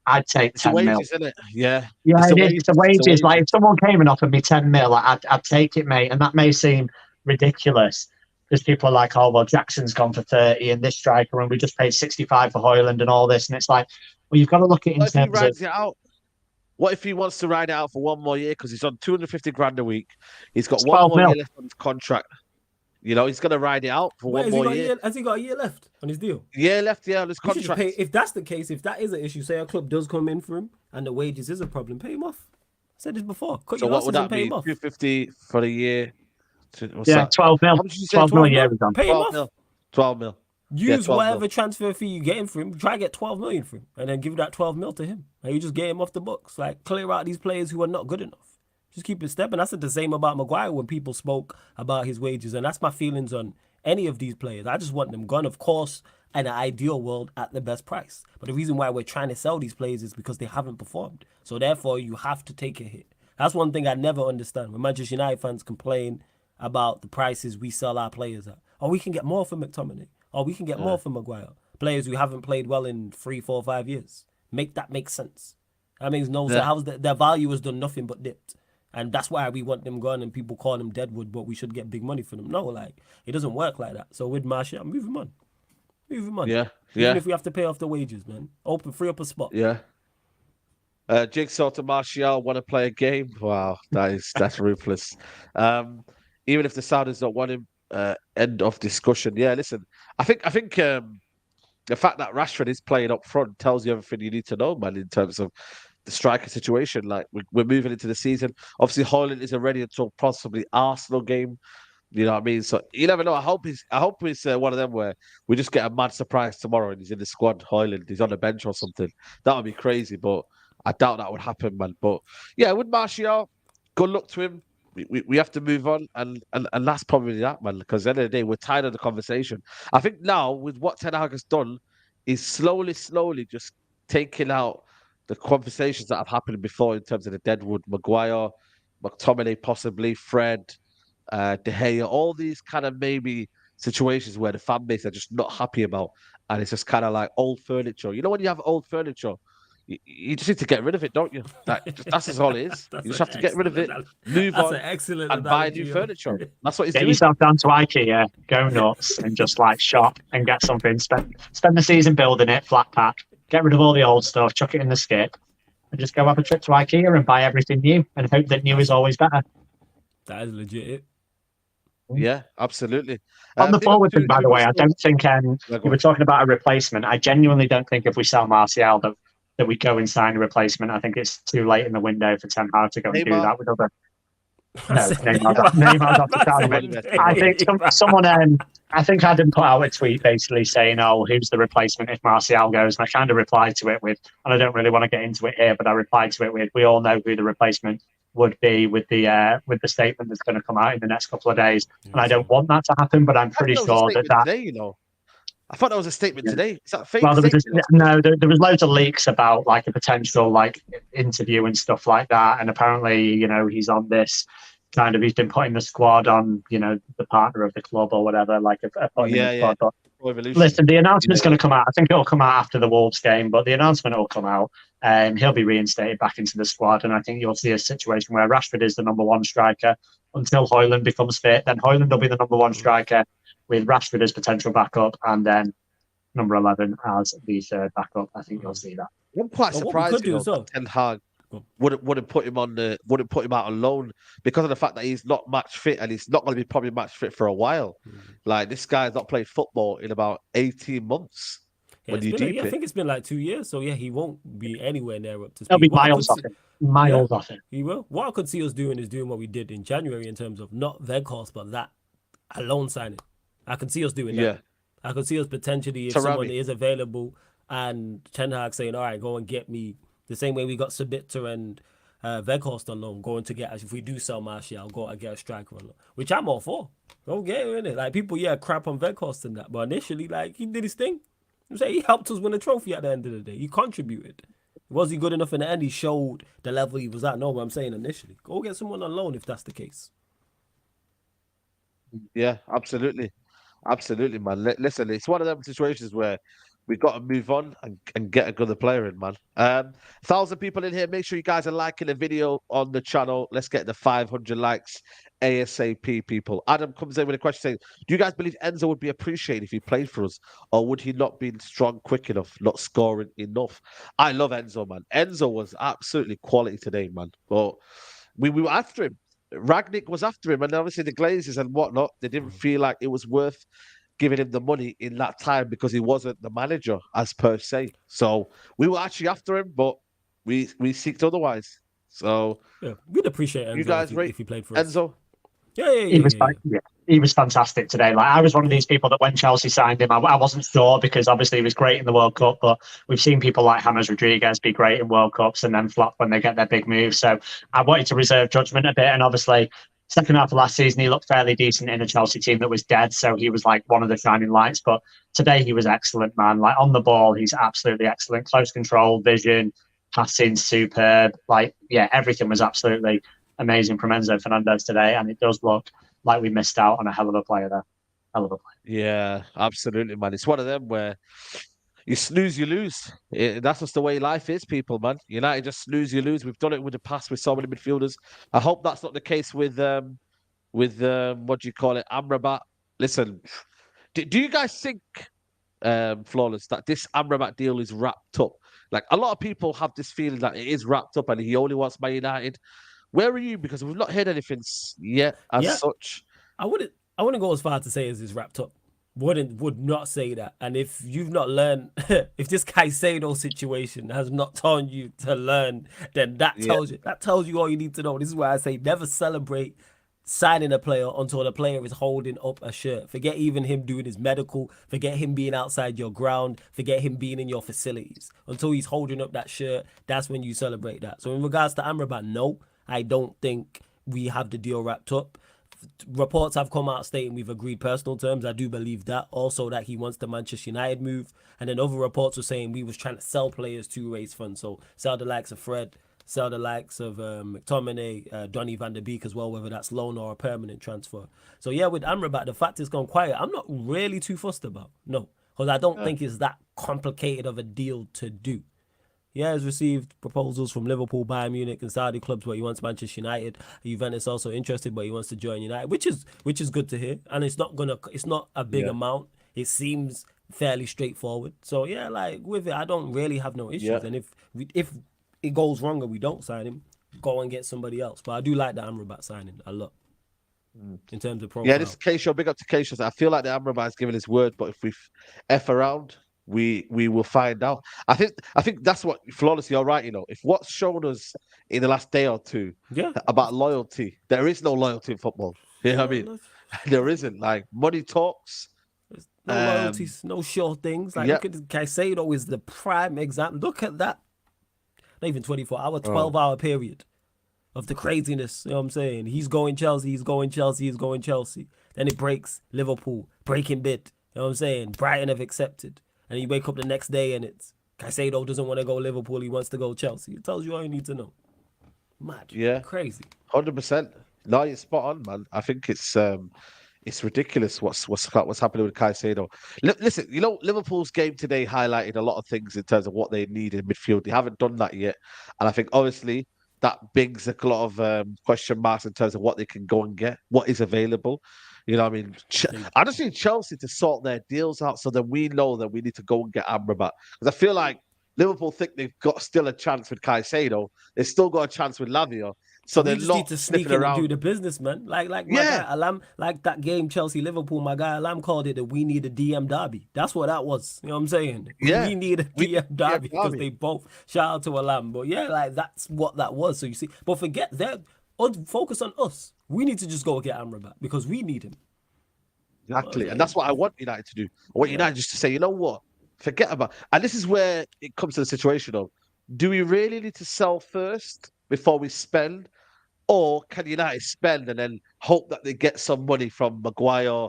10 mil. Isn't it? Yeah. Yeah, it's the wages. Like, if someone came and offered me 10 mil, I'd take it, mate. And that may seem ridiculous, because people are like, oh, well, Jackson's gone for 30 and this striker, and we just paid 65 for Højlund and all this. And it's like, well, you've got to look at it in terms of... What if he wants to ride it out for 1 more year, because he's on 250 grand a week? He's got 1 more year left on his contract. He's going to ride it out for 1 more year. Has he got a year left on his deal? Yeah, left on his contract. If that's the case, if that is an issue, say a club does come in for him and the wages is a problem, pay him off. I said this before. Cut your losses and pay him off. 250 for a year. 12 mil. 12 mil a year is on. Pay him off. 12 mil. Use whatever transfer fee you getting for him. Try to get 12 million for him, and then give that 12 mil to him. And you just get him off the books. Like, clear out these players who are not good enough. Just keep it stepping. I said the same about Maguire when people spoke about his wages, and that's my feelings on any of these players. I just want them gone, of course, in an ideal world at the best price. But the reason why we're trying to sell these players is because they haven't performed. So therefore, you have to take a hit. That's one thing I never understand. When Manchester United fans complain about the prices we sell our players at. Or we can get more for McTominay. Or we can get more for Maguire. Players who haven't played well in 3, 4, 5 years. Make that make sense. That makes no sense. How's their value has done nothing but dipped. And that's why we want them gone, and people call them deadwood, but we should get big money for them. No, like, it doesn't work like that. So with Martial, move him on. Move him on. Yeah. Even if we have to pay off the wages, man. Free up a spot. Yeah. Jigsaw to Martial, want to play a game? Wow, that's ruthless. Even if the Saudis don't want him, end of discussion. Yeah, listen, I think the fact that Rashford is playing up front tells you everything you need to know, man, in terms of the striker situation. Like, we're moving into the season. Obviously, Højlund isn't ready until possibly Arsenal game. You know what I mean? So you never know. I hope he's one of them where we just get a mad surprise tomorrow and he's in the squad. Højlund, he's on the bench or something. That would be crazy, but I doubt that would happen, man. But yeah, with Martial, good luck to him. We have to move on, and that's probably that, man. Because at the end of the day, we're tired of the conversation. I think now with what Ten Hag has done, is slowly just taking out the conversations that have happened before in terms of the Deadwood, Maguire, McTominay, possibly Fred, De Gea, all these kind of maybe situations where the fan base are just not happy about, and it's just kind of like old furniture. You know, when you have old furniture, you just need to get rid of it, don't you? That's all it is. You just have to get rid of it, move on, and buy new furniture. That's what he's doing. Get yourself down to IKEA, go nuts, and just like shop and get something. Spend the season building it, flat pack. Get rid of all the old stuff, chuck it in the skip, and just go have a trip to IKEA and buy everything new, and hope that new is always better. That is legit. Yeah, absolutely. On the forward thing, by the way, I don't think you were talking about a replacement. I genuinely don't think if we sell Martial that we go and sign a replacement. I think it's too late in the window for Ten Hag to go and do that with other. No, Neymar's off the target. I think someone. I think Adam put out a tweet basically saying, "Oh, who's the replacement if Martial goes?" And I kind of replied to it with, and I don't really want to get into it here, but I replied to it with, "We all know who the replacement would be with the statement that's going to come out in the next couple of days." And I don't want that to happen, but I'm pretty sure that. Today, you know. I thought that was a statement today. Is that a fake Well, statement? there was loads of leaks about like a potential like interview and stuff like that, and apparently, he's on this kind of he's been putting the squad on, the partner of the club or whatever, like putting in the squad. But listen, the announcement's going to come out. I think it'll come out after the Wolves game, but the announcement will come out, and he'll be reinstated back into the squad. And I think you'll see a situation where Rashford is the number one striker until Højlund becomes fit. Then Højlund will be the number one striker with Rashford as potential backup, and then number 11 as the third backup. I think you'll see that. I'm quite surprised that Ten Hag wouldn't put him out on loan because of the fact that he's not match fit and he's not going to be probably match fit for a while. Like this guy's not played football in about 18 months. Yeah, I think it's been like 2 years, so yeah, he won't be anywhere near up to speed. He'll be miles off it. Miles off it. He will. What I could see us doing is doing what we did in January in terms of not Weghorst, but that a loan signing. I could see us doing that. Yeah. I could see us potentially if someone is available and Ten Hag saying, all right, go and get me the same way we got Sabitzer and Weghorst on loan, going to get, if we do sell Martial, I'll go and get a striker on loan, which I'm all for. Go get him, innit? Like, people, crap on Weghorst and that, but initially, like, he did his thing. I'm saying he helped us win a trophy at the end of the day. He contributed. Was he good enough in the end? He showed the level he was at. No, but I'm saying initially, go get someone on loan if that's the case. Yeah, absolutely. Absolutely, man. Listen, it's one of them situations where we've got to move on and get a good player in, man. 1,000 people in here. Make sure you guys are liking the video on the channel. Let's get the 500 likes ASAP, people. Adam comes in with a question saying, do you guys believe Enzo would be appreciated if he played for us? Or would he not be strong quick enough, not scoring enough? I love Enzo, man. Enzo was absolutely quality today, man. But we were after him. Ragnick was after him, and obviously the Glazers and whatnot, they didn't feel like it was worth giving him the money in that time because he wasn't the manager as per se. So we were actually after him, but we seeked otherwise. So yeah, we'd appreciate Enzo you guys if he played for us. Enzo? He was fantastic today. Like, I was one of these people that when Chelsea signed him, I wasn't sure because obviously he was great in the World Cup, but we've seen people like James Rodriguez be great in World Cups and then flop when they get their big moves. So I wanted to reserve judgment a bit, and obviously second half of last season he looked fairly decent in a Chelsea team that was dead, so he was like one of the shining lights. But today he was excellent, man. Like, on the ball, he's absolutely excellent. Close control, vision, passing, superb. Like, yeah, everything was absolutely amazing from Enzo Fernandez today, and it does look like we missed out on a hell of a player there. Hell of a player. Yeah, absolutely, man. It's one of them where you snooze, you lose. That's just the way life is, people, man. United just snooze, you lose. We've done it with the past with so many midfielders. I hope that's not the case with what do you call it, Amrabat. Listen, do you guys think, Flawless, that this Amrabat deal is wrapped up? Like, a lot of people have this feeling that it is wrapped up and he only wants Man United. Where are you? Because we've not heard anything yet as such. I wouldn't go as far to say as it's wrapped up. Would not say that. And if you've not learned, if this Caicedo situation has not taught you to learn, then that tells you all you need to know. This is why I say never celebrate signing a player until the player is holding up a shirt. Forget even him doing his medical. Forget him being outside your ground. Forget him being in your facilities. Until he's holding up that shirt, that's when you celebrate that. So in regards to Amrabat, no, I don't think we have the deal wrapped up. Reports have come out stating we've agreed personal terms. I do believe that. Also that he wants the Manchester United move. And then other reports were saying we was trying to sell players to raise funds. So sell the likes of Fred, sell the likes of McTominay, Donny van der Beek as well, whether that's loan or a permanent transfer. So yeah, with Amrabat, the fact it's gone quiet, I'm not really too fussed about. No, because I don't think it's that complicated of a deal to do. He has received proposals from Liverpool, Bayern Munich, and Saudi clubs where he wants Manchester United. Juventus also interested, but he wants to join United, which is good to hear. And it's not a big amount. It seems fairly straightforward. So yeah, like with it, I don't really have no issues. Yeah. And if it goes wrong and we don't sign him, go and get somebody else. But I do like the Amrabat signing a lot in terms of profile. Yeah, this is Keisha. Big up to Keisha. I feel like the Amrabat is giving his word, but if we F around, we will find out. I think that's what, Flawless, you're right. If what's shown us in the last day or two about loyalty, there is no loyalty in football. You know what I mean? There isn't. Like, money talks. There's no loyalties, no sure things. Like, look at Caicedo is the prime example. Look at that. Not even 24-hour, 12-hour period of the craziness. You know what I'm saying? He's going Chelsea. Then it breaks Liverpool, breaking bid. You know what I'm saying? Brighton have accepted. And you wake up the next day and it's Caicedo doesn't want to go Liverpool, he wants to go Chelsea. It tells you all you need to know. Mad. Yeah. Crazy. 100%. No, you're spot on, man. I think it's ridiculous what's happening with Caicedo. Listen, you know, Liverpool's game today highlighted a lot of things in terms of what they need in midfield. They haven't done that yet, and I think obviously that brings a lot of question marks in terms of what they can go and get, what is available. You know, what I mean, I just need Chelsea to sort their deals out so that we know that we need to go and get Amrabat, because I feel like Liverpool think they've got still a chance with Caicedo. They've still got a chance with Lavia. So they're just not need to sneak in and do the business, man. Like my guy Alam, like that game Chelsea-Liverpool, my guy Alam called it that we need a DM derby. That's what that was. You know what I'm saying? Yeah. We need a DM derby because they both shout out to Alam. But yeah, like that's what that was. So you see, but forget that. Focus on us. We need to just go get Amrabat because we need him. Exactly. And that's what I want United to do. I want United just to say, you know what? Forget about. And this is where it comes to the situation of, do we really need to sell first before we spend? Or can United spend and then hope that they get some money from Maguire?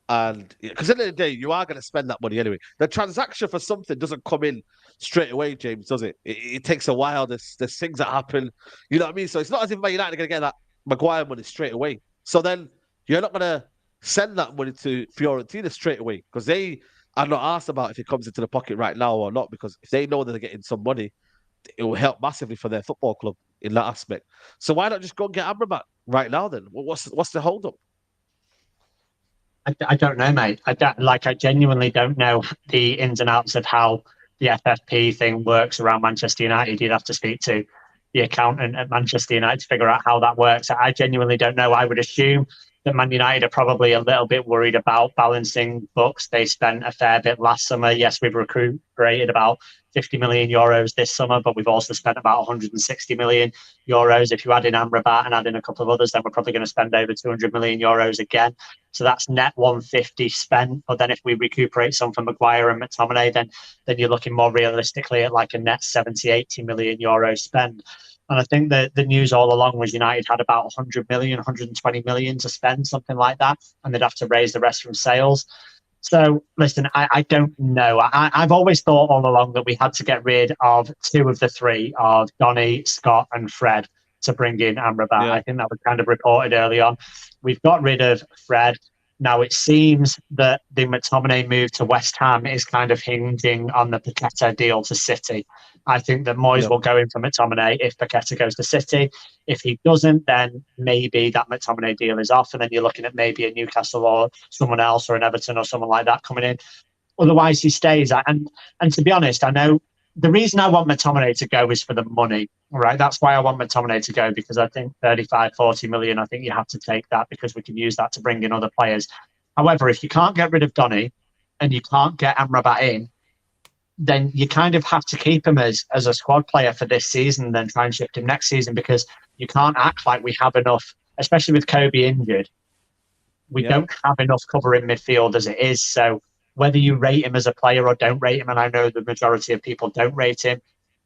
And because at the end of the day, you are going to spend that money anyway. The transaction for something doesn't come in straight away, James, does it? It takes a while. There's things that happen. You know what I mean? So it's not as if Man United are going to get that Maguire money straight away. So then you're not going to send that money to Fiorentina straight away because they are not asked about if it comes into the pocket right now or not. Because if they know that they're getting some money, it will help massively for their football club in that aspect. So why not just go and get Amrabat right now then? What's the hold up? I don't know, mate. I genuinely don't know the ins and outs of how the FFP thing works around Manchester United. You'd have to speak to the accountant at Manchester United to figure out how that works. I genuinely don't know. I would assume that Man United are probably a little bit worried about balancing books. They spent a fair bit last summer. Yes, we've recruited about 50 million euros this summer, but we've also spent about 160 million euros. If you add in Amrabat and add in a couple of others, then we're probably going to spend over 200 million euros again. So that's net 150 spent. But then if we recuperate some from Maguire and McTominay, then you're looking more realistically at like a net 70, 80 million euros spend. And I think the news all along was United had about 100 million, 120 million to spend, something like that. And they'd have to raise the rest from sales. So, listen, I don't know. I've always thought all along that we had to get rid of two of the three, of Donny, Scott and Fred, to bring in Amrabat. Yeah. I think that was kind of reported early on. We've got rid of Fred. Now, it seems that the McTominay move to West Ham is kind of hinging on the Paqueta deal to City. I think that Moyes will go in for McTominay if Paqueta goes to City. If he doesn't, then maybe that McTominay deal is off, and then you're looking at maybe a Newcastle or someone else or an Everton or someone like that coming in. Otherwise, he stays. And to be honest, I know the reason I want McTominay to go is for the money, right? That's why I want McTominay to go, because I think 35, 40 million, I think you have to take that because we can use that to bring in other players. However, if you can't get rid of Donny and you can't get Amrabat in, then you kind of have to keep him as a squad player for this season and then try and shift him next season, because you can't act like we have enough, especially with Kobe injured. We don't have enough cover in midfield as it is. So whether you rate him as a player or don't rate him, and I know the majority of people don't rate him,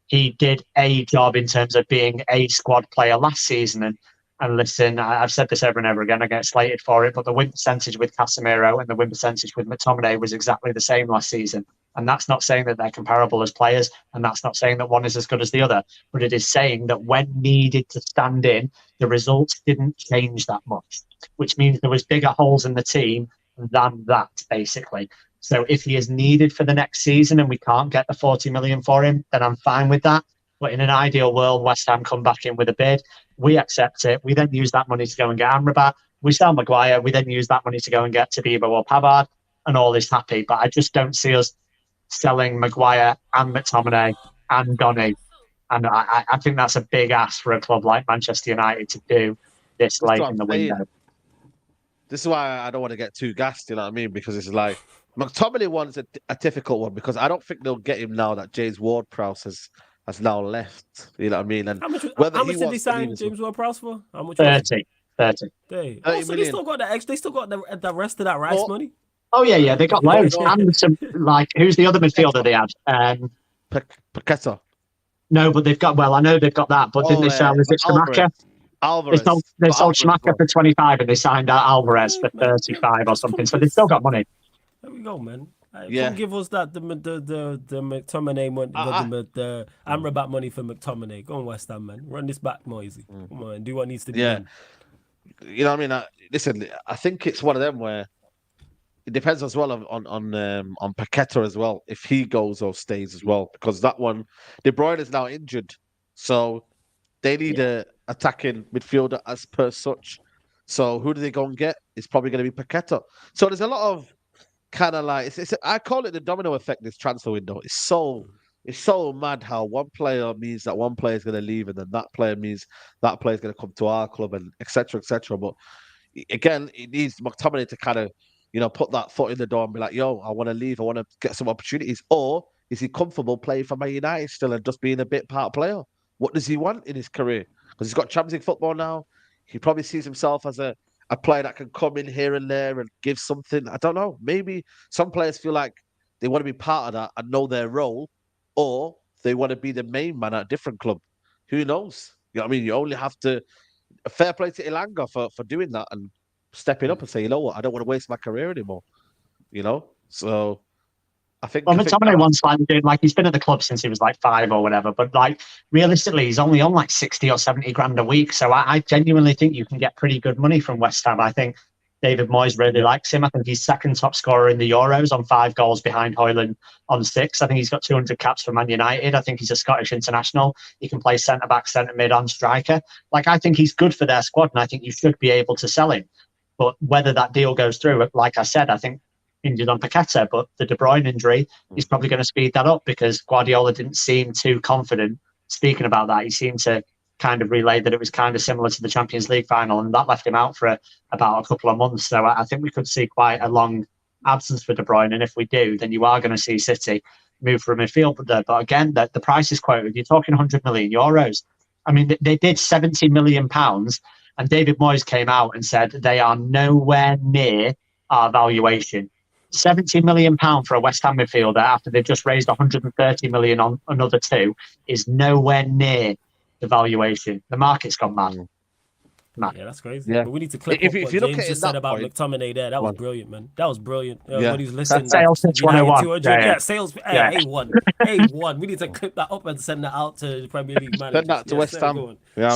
he did a job in terms of being a squad player last season. And listen, I've said this over and over again, I get slated for it, but the win percentage with Casemiro and the win percentage with McTominay was exactly the same last season. And that's not saying that they're comparable as players, and that's not saying that one is as good as the other, but it is saying that when needed to stand in, the results didn't change that much, which means there was bigger holes in the team than that, basically. So if he is needed for the next season and we can't get the 40 million for him, then I'm fine with that. But in an ideal world, West Ham come back in with a bid. We accept it. We then use that money to go and get Amrabat. We sell Maguire. We then use that money to go and get Todibo or Pavard, and all is happy. But I just don't see us selling Maguire and McTominay and Donny. And I think that's a big ask for a club like Manchester United to do this late in the window. This is why I don't want to get too gassed, you know what I mean? Because it's like, McTominay one's a difficult one, because I don't think they'll get him now that James Ward-Prowse has now left. You know what I mean? And how much did they sign James Ward-Prowse for? How much? 30. Oh, so they still got the extra. They still got the rest of that Rice money. Oh yeah, they got loads. And some, like, who's the other midfielder they had? Paqueta. No, but they've got. Well, I know they've got that, but didn't they sell? Is it Schumacher? Alvarez. They sold Schumacher for 25, and they signed Alvarez for 35 or something. So they've still got money. There we go, man. Yeah. Come give us that the McTominay money, the Amrabat money for McTominay. Go on, West Ham, man. Run this back, Moisey. Come on, do what needs to be done. You know what I mean? Listen, I think it's one of them where it depends as well on Paqueta as well, if he goes or stays as well, because that one, De Bruyne is now injured, so they need a attacking midfielder as per such. So who do they go and get? It's probably going to be Paqueta. So there's a lot of kind of like I call it the domino effect. This transfer window, it's so mad how one player means that one player is going to leave, and then that player means that player is going to come to our club, and etc. etc. But again, it needs McTominay to kind of put that foot in the door and be like, yo, I want to leave, I want to get some opportunities. Or is he comfortable playing for Man United still and just being a bit part player? What does he want in his career? Because he's got Champions League football now. He probably sees himself as a player that can come in here and there and give something. I don't know. Maybe some players feel like they want to be part of that and know their role, or they want to be the main man at a different club. Who knows? You know what I mean? You only have to fair play to Ilanga for doing that and stepping up and say, you know what, I don't want to waste my career anymore. So I think. Well, McTominay once he's been at the club since he was like 5 or whatever, but like realistically, he's only on like 60 or 70 grand a week. So I genuinely think you can get pretty good money from West Ham. I think David Moyes really likes him. I think he's second top scorer in the Euros on 5 goals behind Højlund on 6. I think he's got 200 caps for Man United. I think he's a Scottish international. He can play centre back, centre mid, and striker. Like, I think he's good for their squad, and I think you should be able to sell him. But whether that deal goes through, like I said, I think injured on Paqueta, but the De Bruyne injury is probably going to speed that up, because Guardiola didn't seem too confident speaking about that. He seemed to kind of relay that it was kind of similar to the Champions League final, and that left him out for about a couple of months. So I think we could see quite a long absence for De Bruyne, and if we do, then you are going to see City move for a midfield there. But again, the price is quoted. You're talking 100 million euros. I mean, they did 70 million pounds, and David Moyes came out and said they are nowhere near our valuation. 70 million pounds for a West Ham midfielder after they've just raised 130 million on another 2 is nowhere near the valuation. The market's gone mad. Yeah, that's crazy. Yeah. But we need to clip up what James just said about McTominay there. That was brilliant, man. That was brilliant. When he was listening. Sales since 101. Yeah, sales. A1. A1. We need to clip that up and send that out to the Premier League managers. Send that to West Ham. Yeah,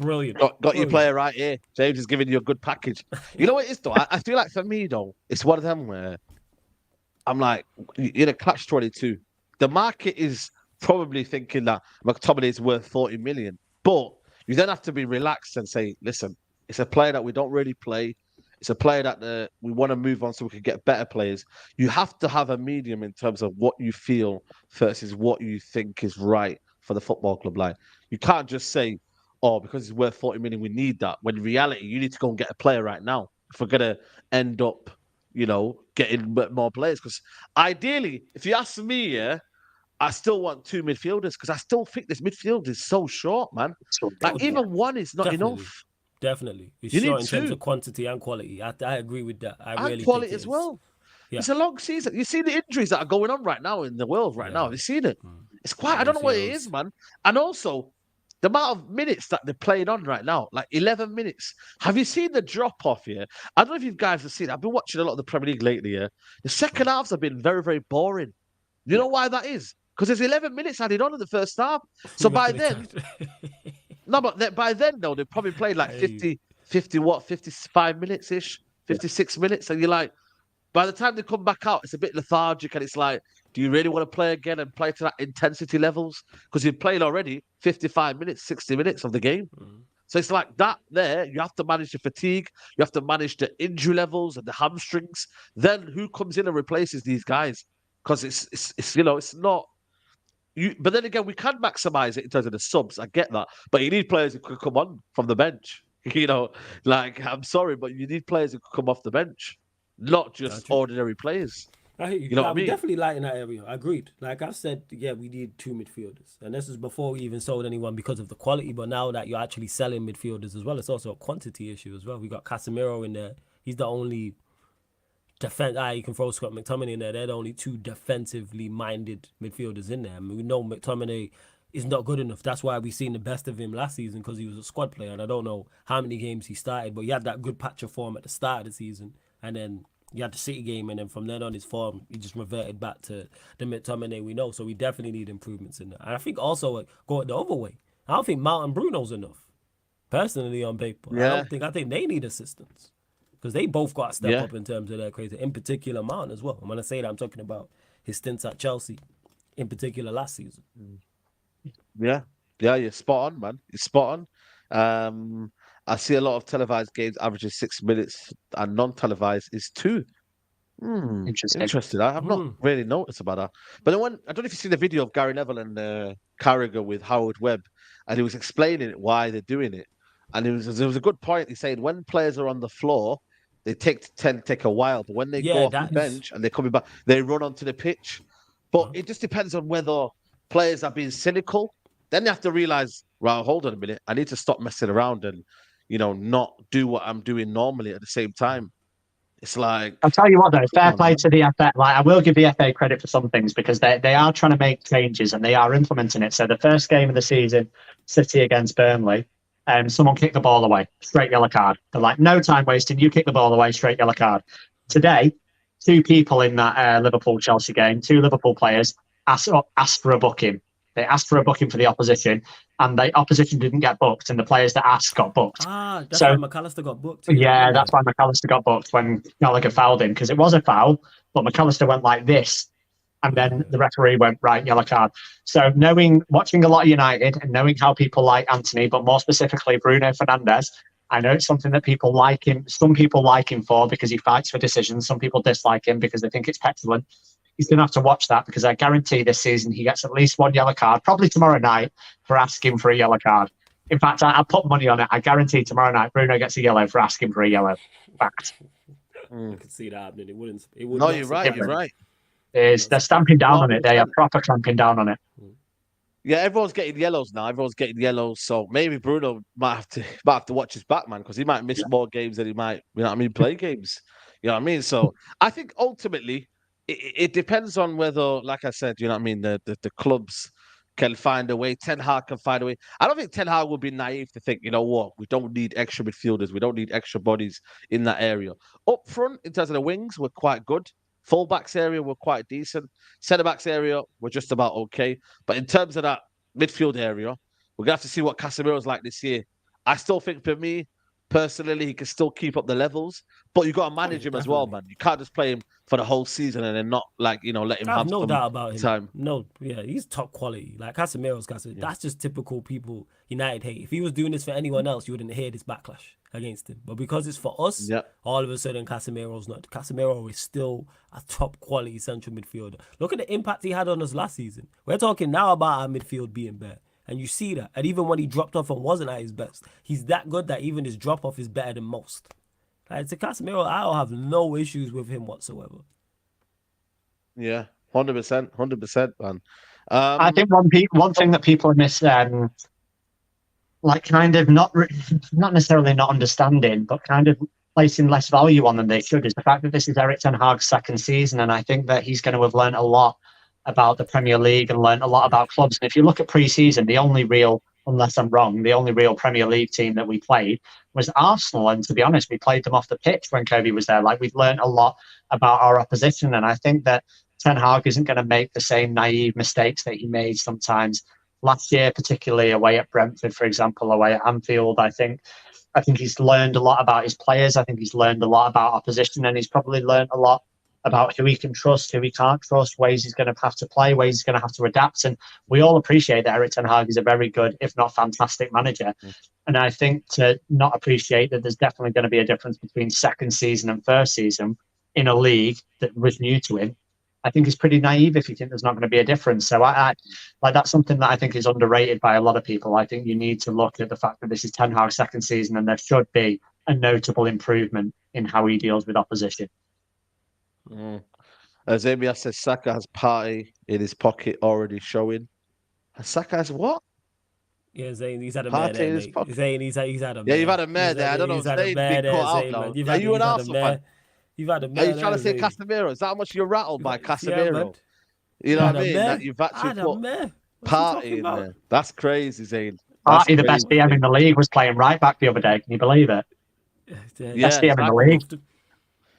brilliant. Got your player right here. James is giving you a good package. You know what it is, though? I feel like for me, though, it's one of them where I'm like, in a catch-22. The market is probably thinking that McTominay is worth 40 million. But you then have to be relaxed and say, listen, it's a player that we don't really play. It's a player that we want to move on so we can get better players. You have to have a medium in terms of what you feel versus what you think is right for the football club. Like, you can't just say, oh, because he's worth 40 million, we need that. When in reality, you need to go and get a player right now if we're going to end up, getting more players. Because ideally, if you ask me, I still want 2 midfielders, because I still think this midfield is so short, man. Like, even one is not enough. Definitely. It's short in terms of quantity and quality. I agree with that. And quality as well. Yeah. It's a long season. You see the injuries that are going on right now in the world now. Have you seen it? It's quite, I don't know what it is, man. And also, the amount of minutes that they're playing on right now, like 11 minutes. Have you seen the drop-off here? I don't know if you guys have seen it. I've been watching a lot of the Premier League lately. The second halves have been very, very boring. You know why that is? Because there's 11 minutes added on in the first half. So by then, by then, though, they've probably played like 55 minutes-ish, 56 minutes. And you're like, by the time they come back out, it's a bit lethargic. And it's like, do you really want to play again and play to that intensity levels? Because you've played already 55 minutes, 60 minutes of the game. So it's like that there. You have to manage the fatigue. You have to manage the injury levels and the hamstrings. Then who comes in and replaces these guys? Because it's not... but then again, we can maximize it in terms of the subs. I get that, but you need players who could come on from the bench. I'm sorry, but you need players who could come off the bench, not just ordinary players. I hear you. You know what I mean? Definitely light in that area. I agreed. Like I said, we need 2 midfielders, and this is before we even sold anyone because of the quality. But now that you're actually selling midfielders as well, it's also a quantity issue as well. We got Casemiro in there. He's the only defense. You can throw Scott McTominay in there. They're the only 2 defensively minded midfielders in there. I mean, we know McTominay is not good enough. That's why we've seen the best of him last season, because he was a squad player, and I don't know how many games he started, but he had that good patch of form at the start of the season, and then You had the City game, and then from then on, his form, he just reverted back to the McTominay we know. So we definitely need improvements in that. And I think also going the other way, I don't think Mount and Bruno's enough, personally, on paper. Yeah. I think they need assistance. Because they both got to step Yeah. up in terms of their crazy, in particular Mount as well. And when I say that, I'm talking about his stints at Chelsea, in particular last season. Yeah, yeah, you're spot on, man. You're spot on. I see a lot of televised games averaging 6 minutes, and non-televised is 2. Interesting. I've not really noticed about that. But then I don't know if you've seen the video of Gary Neville and Carragher with Howard Webb, and he was explaining why they're doing it. And there was a good point. He's saying when players are on the floor, they tend to take a while, but when they go off the bench and they're coming back, they run onto the pitch. But it just depends on whether players are being cynical. Then they have to realize, right, hold on a minute, I need to stop messing around and, not do what I'm doing normally at the same time. It's like, I'll tell you what, though, fair play to the FA. Like, I will give the FA credit for some things because they are trying to make changes and they are implementing it. So the first game of the season, City against Burnley, someone kicked the ball away, straight yellow card. They're like, no time wasting, you kick the ball away, straight yellow card. Today, 2 people in that Liverpool-Chelsea game, 2 Liverpool players, asked for a booking. They asked for a booking for the opposition, and the opposition didn't get booked, and the players that asked got booked. That's why McAllister got booked. Yeah, that's why McAllister got booked when Gallagher fouled him, because it was a foul, but McAllister went like this, and then the referee went, right, yellow card. So watching a lot of United and knowing how people like Anthony, but more specifically Bruno Fernandes, I know it's something that people like him. Some people like him for because he fights for decisions. Some people dislike him because they think it's petulant. He's going to have to watch that because I guarantee this season he gets at least 1 yellow card, probably tomorrow night, for asking for a yellow card. In fact, I put money on it. I guarantee tomorrow night Bruno gets a yellow for asking for a yellow. Fact. I could see that happening. It wouldn't. No, you're right. You're right. They're stamping down on it. They are proper clamping down on it. Yeah, everyone's getting yellows now. Everyone's getting yellows. So maybe Bruno might have to watch his back, man, because he might miss more games than he might, play games. You know what I mean? So I think ultimately it depends on whether, like I said, the clubs can find a way. Ten Hag can find a way. I don't think Ten Hag would be naive to think, you know what, we don't need extra midfielders. We don't need extra bodies in that area. Up front, in terms of the wings, we're quite good. Fullbacks area, we're quite decent. Centre-backs area, we're just about okay. But in terms of that midfield area, we're going to have to see what Casemiro's like this year. I still think, for me, personally, he can still keep up the levels. But you've got to manage him as well, man. You can't just play him for the whole season and then not, let him have no some doubt about him. time. No, yeah, he's top quality. Like Casemiro's Casemiro. That's just typical people United hate. If he was doing this for anyone else, you wouldn't hear this backlash against him. But because it's for us, all of a sudden Casemiro's not. Casemiro is still a top quality central midfielder. Look at the impact he had on us last season. We're talking now about our midfield being better. And you see that. And even when he dropped off and wasn't at his best, he's that good that even his drop off is better than most. Like, to Casemiro, I don't have no issues with him whatsoever. Yeah, 100%, man. I think one thing that people miss, kind of not necessarily not understanding, but kind of placing less value on than they should, is the fact that this is Erik Ten Hag's second season, and I think that he's going to have learned a lot about the Premier League and learned a lot about clubs. And if you look at pre-season, unless I'm wrong, the only real Premier League team that we played was Arsenal. And to be honest, we played them off the pitch when Kobe was there. Like, we've learned a lot about our opposition. And I think that Ten Hag isn't going to make the same naive mistakes that he made sometimes last year, particularly away at Brentford, for example, away at Anfield. I think he's learned a lot about his players. I think he's learned a lot about opposition, and he's probably learned a lot about who he can trust, who he can't trust, ways he's going to have to play, ways he's going to have to adapt. And we all appreciate that Erik Ten Hag is a very good, if not fantastic, manager. And I think to not appreciate that there's definitely going to be a difference between second season and first season in a league that was new to him, I think is pretty naive if you think there's not going to be a difference. So that's something that I think is underrated by a lot of people. I think you need to look at the fact that this is Ten Hag's second season, and there should be a notable improvement in how he deals with opposition. As Amy says, Saka has party in his pocket already showing. Saka has what? Yeah, Zayn, he's had a Party mare in there, his mate. pocket. Zayn, he's had a mare. Yeah, you've had a mare there. I don't know. Zayn's been caught out now. Are you an Arsenal fan? You've had a mare. Are you trying to say Casemiro? Is that how much you're rattled by Casemiro? You know what I mean? That you've actually put party in there. That's crazy, Zayn. Party, the best DM in the league, was playing right back the other day. Can you believe it? Best DM in the league.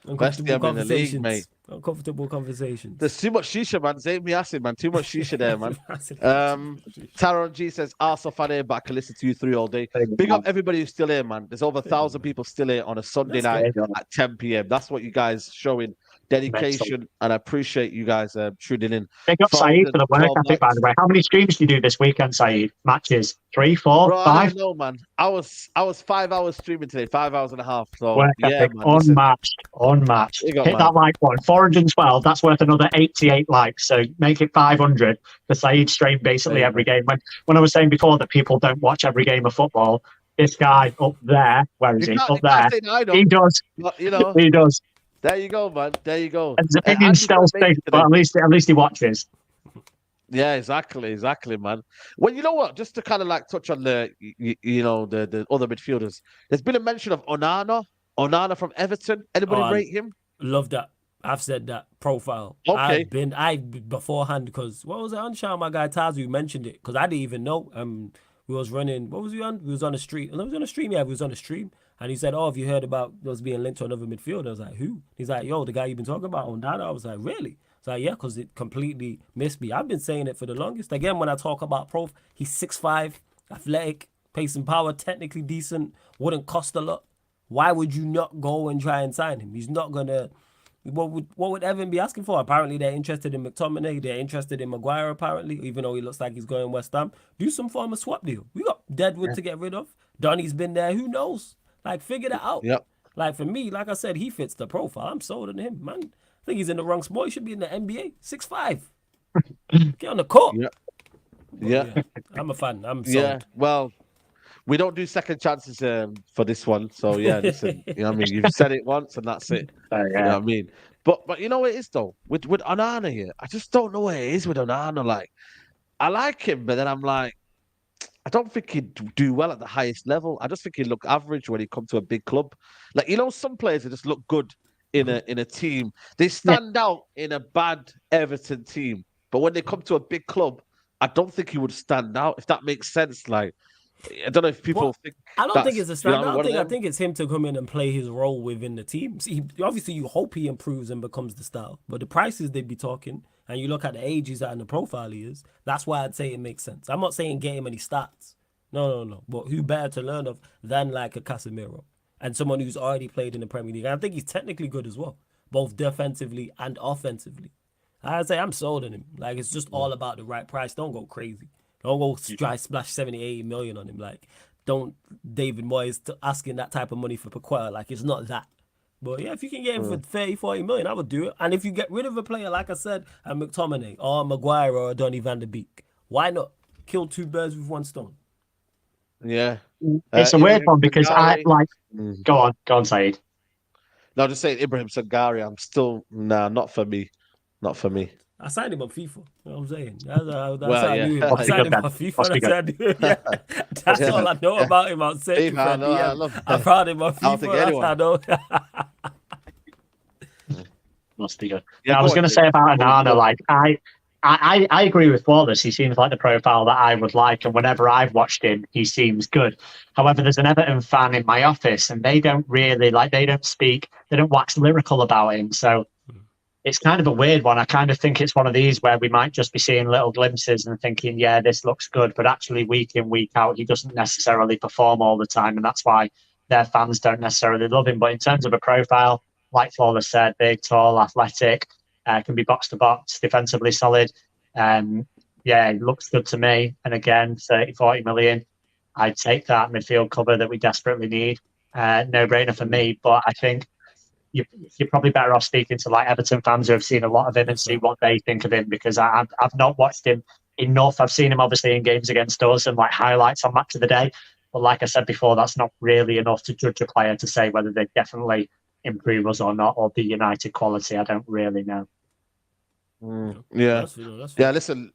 Best Uncomfortable DM in the league, mate. conversations. Uncomfortable conversations. There's too much shisha, man. Zane me acid, man. Too much shisha there, man. Taron G says, Arsenal fan here, but I can listen to you three all day. Big up everybody who's still here, man. There's over 1,000 people still here on a Sunday night at 10 p.m. That's what you guys showing dedication, and I appreciate you guys tuning in. Big up Saeed for the work ethic, by the way. How many streams do you do this weekend, Saeed? Matches? 3, 4, Bro, 5? I don't know, man. I was 5 hours streaming today, 5 hours and a half. So work ethic, man, unmatched. Hit that like one. 412, that's worth another 88 likes. So make it 500 for Saeed stream basically every game. When I was saying before that people don't watch every game of football, this guy up there, where is he? Up there. He does. But, he does. There you go, man. There you go. His opinion's still safe, but at least he watches. Yeah, exactly, man. Well, you know what? Just to kind of like touch on the other midfielders. There's been a mention of Onana from Everton. Anybody rate him? Love that. I've said that profile. Okay. I beforehand, because what was it on? Shout my guy Taz who mentioned it, because I didn't even know. We was running. What was we on? We was on a stream. No, we was on a stream. Yeah, we was on a stream. And he said, "Oh, have you heard about us being linked to another midfielder?" I was like, "Who?" He's like, "Yo, the guy you've been talking about, Onana." I was like, "Really?" It's like, "Yeah," because it completely missed me. I've been saying it for the longest. Again, when I talk about he's 6'5", athletic, pace and power, technically decent, wouldn't cost a lot. Why would you not go and try and sign him? He's not gonna. What would Evan be asking for? Apparently, they're interested in McTominay. They're interested in Maguire, apparently, even though he looks like he's going West Ham. Do some form of swap deal. We got Deadwood to get rid of. Donny's been there. Who knows? Like, figure that out. Yep. Like, for me, like I said, he fits the profile. I'm sold on him, man. I think he's in the wrong sport. He should be in the NBA. 6'5". Get on the court. Yep. Yeah. I'm a fan. I'm sold. Yeah. Well, we don't do second chances for this one. So, yeah, listen. You know what I mean? You've said it once and that's it. You know what I mean? But you know what it is, though? With Onana here, I just don't know what it is with Onana. Like, I like him, but then I'm like, I don't think he'd do well at the highest level. I just think he'd look average when he come to a big club. Like, some players that just look good in a team. They stand out in a bad Everton team. But when they come to a big club, I don't think he would stand out, if that makes sense. Like, I don't know if people think. I don't think it's a standout thing. I think it's him to come in and play his role within the team. See, obviously, you hope he improves and becomes the style. But the prices they'd be talking, and you look at the age he's at and the profile he is, that's why I'd say it makes sense. I'm not saying get him any stats. No. But who better to learn of than like a Casemiro and someone who's already played in the Premier League? And I think he's technically good as well, both defensively and offensively. I'd say I'm sold on him. Like, it's just all about the right price. Don't go crazy. Don't go splash 70, 80 million on him. Like, don't David Moyes asking that type of money for Paqueta. Like, it's not that. But yeah, if you can get him for 30, 40 million, I would do it. And if you get rid of a player, like I said, a McTominay or a Maguire or a Donny van de Beek, why not kill two birds with one stone? Yeah. It's a weird one because Go on, Saeed. No, just saying Ibrahim Sangare, I'm still, not for me. Not for me. I signed him on FIFA. You know what I'm saying? That's how I knew him. I signed him on FIFA. That's all I know about him. I'm saying I found him on FIFA. That's how I know. Must be good. Yeah, I was going to say about Onana, like, I agree with Wallace. He seems like the profile that I would like, and whenever I've watched him, he seems good. However, there's an Everton fan in my office, and they don't wax lyrical about him. So it's kind of a weird one. I kind of think it's one of these where we might just be seeing little glimpses and thinking, yeah, this looks good, but actually week in, week out, he doesn't necessarily perform all the time, and that's why their fans don't necessarily love him. But in terms of a profile, like Flawless said, big, tall, athletic, can be box to box, defensively solid. It looks good to me. And again, 30, 40 million, I'd take that midfield cover that we desperately need. No brainer for me, but I think you're probably better off speaking to like Everton fans who have seen a lot of him and see what they think of him, because I've not watched him enough. I've seen him obviously in games against us and like highlights on Match of the Day, but like I said before, that's not really enough to judge a player to say whether they definitely improve us or not, or the United quality. I don't really know. Yeah. Listen,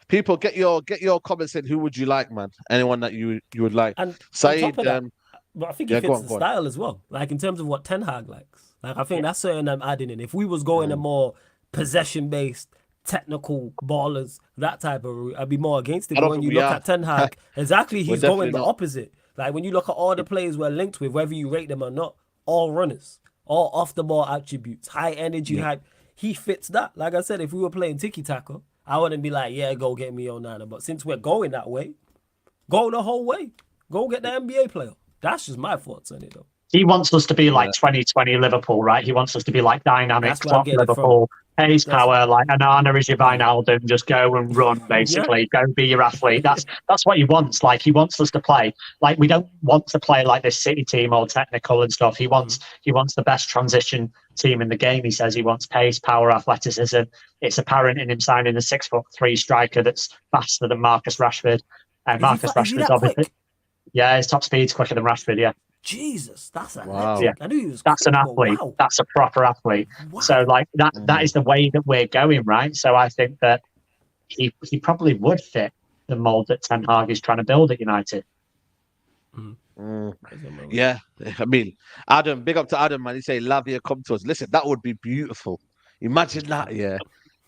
people, get your comments in. Who would you like, man? Anyone that you would like? And Saeed, but I think he fits the style as well. Like in terms of what Ten Hag likes. Like I think that's something I'm adding in. If we was going a more possession-based, technical ballers, that type of route, I'd be more against it. But when you look at Ten Hag, exactly, he's going the opposite. Like when you look at all the players we're linked with, whether you rate them or not, all runners. all off the ball attributes, high energy, high. He fits that. Like I said, if we were playing tiki taka, I wouldn't be like, yeah, go get me Onana. But since we're going that way, go the whole way. Go get the NBA player. That's just my thoughts on it, though. He wants us to be like 2020 Liverpool, right? He wants us to be like dynamic, top Liverpool, pace, power, like Onana is your Wijnaldum, just go and run, basically. Go be your athlete. That's what he wants. Like, he wants us to play. Like, we don't want to play like this City team, all technical and stuff. He wants the best transition team in the game. He says he wants pace, power, athleticism. It's apparent in him signing a 6'3" striker that's faster than Marcus Rashford. Marcus Rashford's obviously... Quick? Yeah, his top speed's quicker than Rashford, yeah. Jesus, that's a yeah. I knew he was that's quick, an athlete. Wow. That's a proper athlete. Wow. So like that is the way that we're going, right? So I think that he probably would fit the mold that Ten Hag is trying to build at United. Yeah, I mean, Adam, big up to Adam, man. He say Lavia come to us. Listen, that would be beautiful. Imagine that, yeah.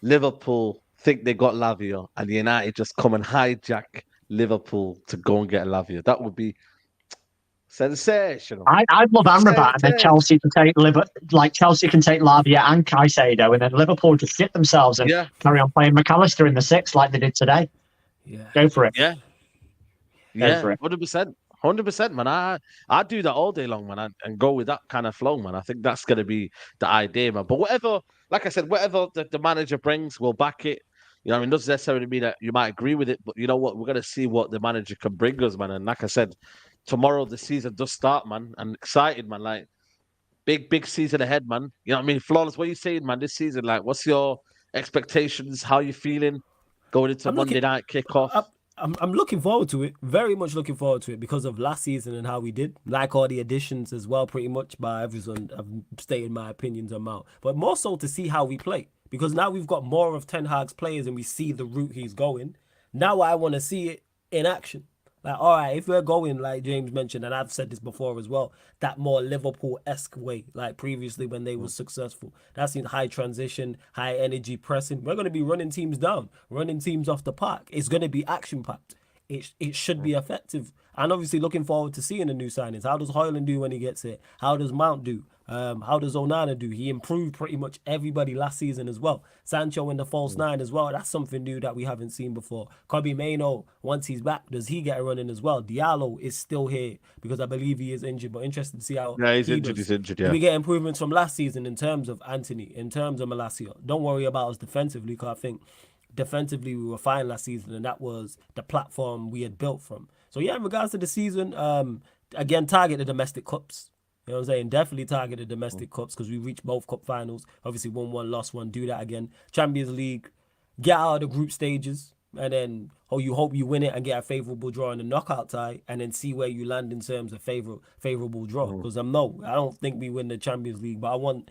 Liverpool think they got Lavia, and United just come and hijack Liverpool to go and get Lavia. That would be sensational. I'd love Amrabat, and then Chelsea to take Chelsea can take Lavia and Caicedo, and then Liverpool just shit themselves and carry on playing McAllister in the 6 like they did today. Yeah, go for it. Yeah, 100%, man. I do that all day long, man, and go with that kind of flow, man. I think that's gonna be the idea, man. But whatever, like I said, whatever the manager brings, we'll back it. You know, I mean, it doesn't necessarily mean that you might agree with it, but you know what? We're gonna see what the manager can bring us, man. And like I said, tomorrow the season does start, man. I'm excited, man. Like big season ahead, man. You know what I mean? Flawless, what are you saying, man? This season, like, what's your expectations? How you feeling going into Monday night kickoff? I'm looking forward to it. Very much looking forward to it because of last season and how we did. Like all the additions as well, pretty much by everyone. I've stated my opinions on Mount, but more so to see how we play. Because now we've got more of Ten Hag's players and we see the route he's going. Now I want to see it in action. Like, all right, if we're going, like James mentioned, and I've said this before as well, that more Liverpool-esque way, like previously when they were successful. That's in high transition, high energy pressing. We're going to be running teams down, running teams off the park. It's going to be action-packed. It should be effective. And obviously looking forward to seeing the new signings. How does Højlund do when he gets it? How does Mount do? How does Onana do? He improved pretty much everybody last season as well. Sancho in the false 9 as well. That's something new that we haven't seen before. Kobbie Mainoo, once he's back, does he get a run in as well? Diallo is still here because I believe he is injured, but interested to see how he's injured. He's injured, yeah. We get improvements from last season in terms of Anthony, in terms of Malacia. Don't worry about us defensively because I think defensively we were fine last season and that was the platform we had built from. So yeah, in regards to the season, again, target the domestic cups. You know what I'm saying? Definitely target the domestic cups because we reached both cup finals. Obviously, won one, lost one. Do that again. Champions League, get out of the group stages, and then you hope you win it and get a favourable draw in the knockout tie, and then see where you land in terms of favourable draw. Because I don't think we win the Champions League, but I want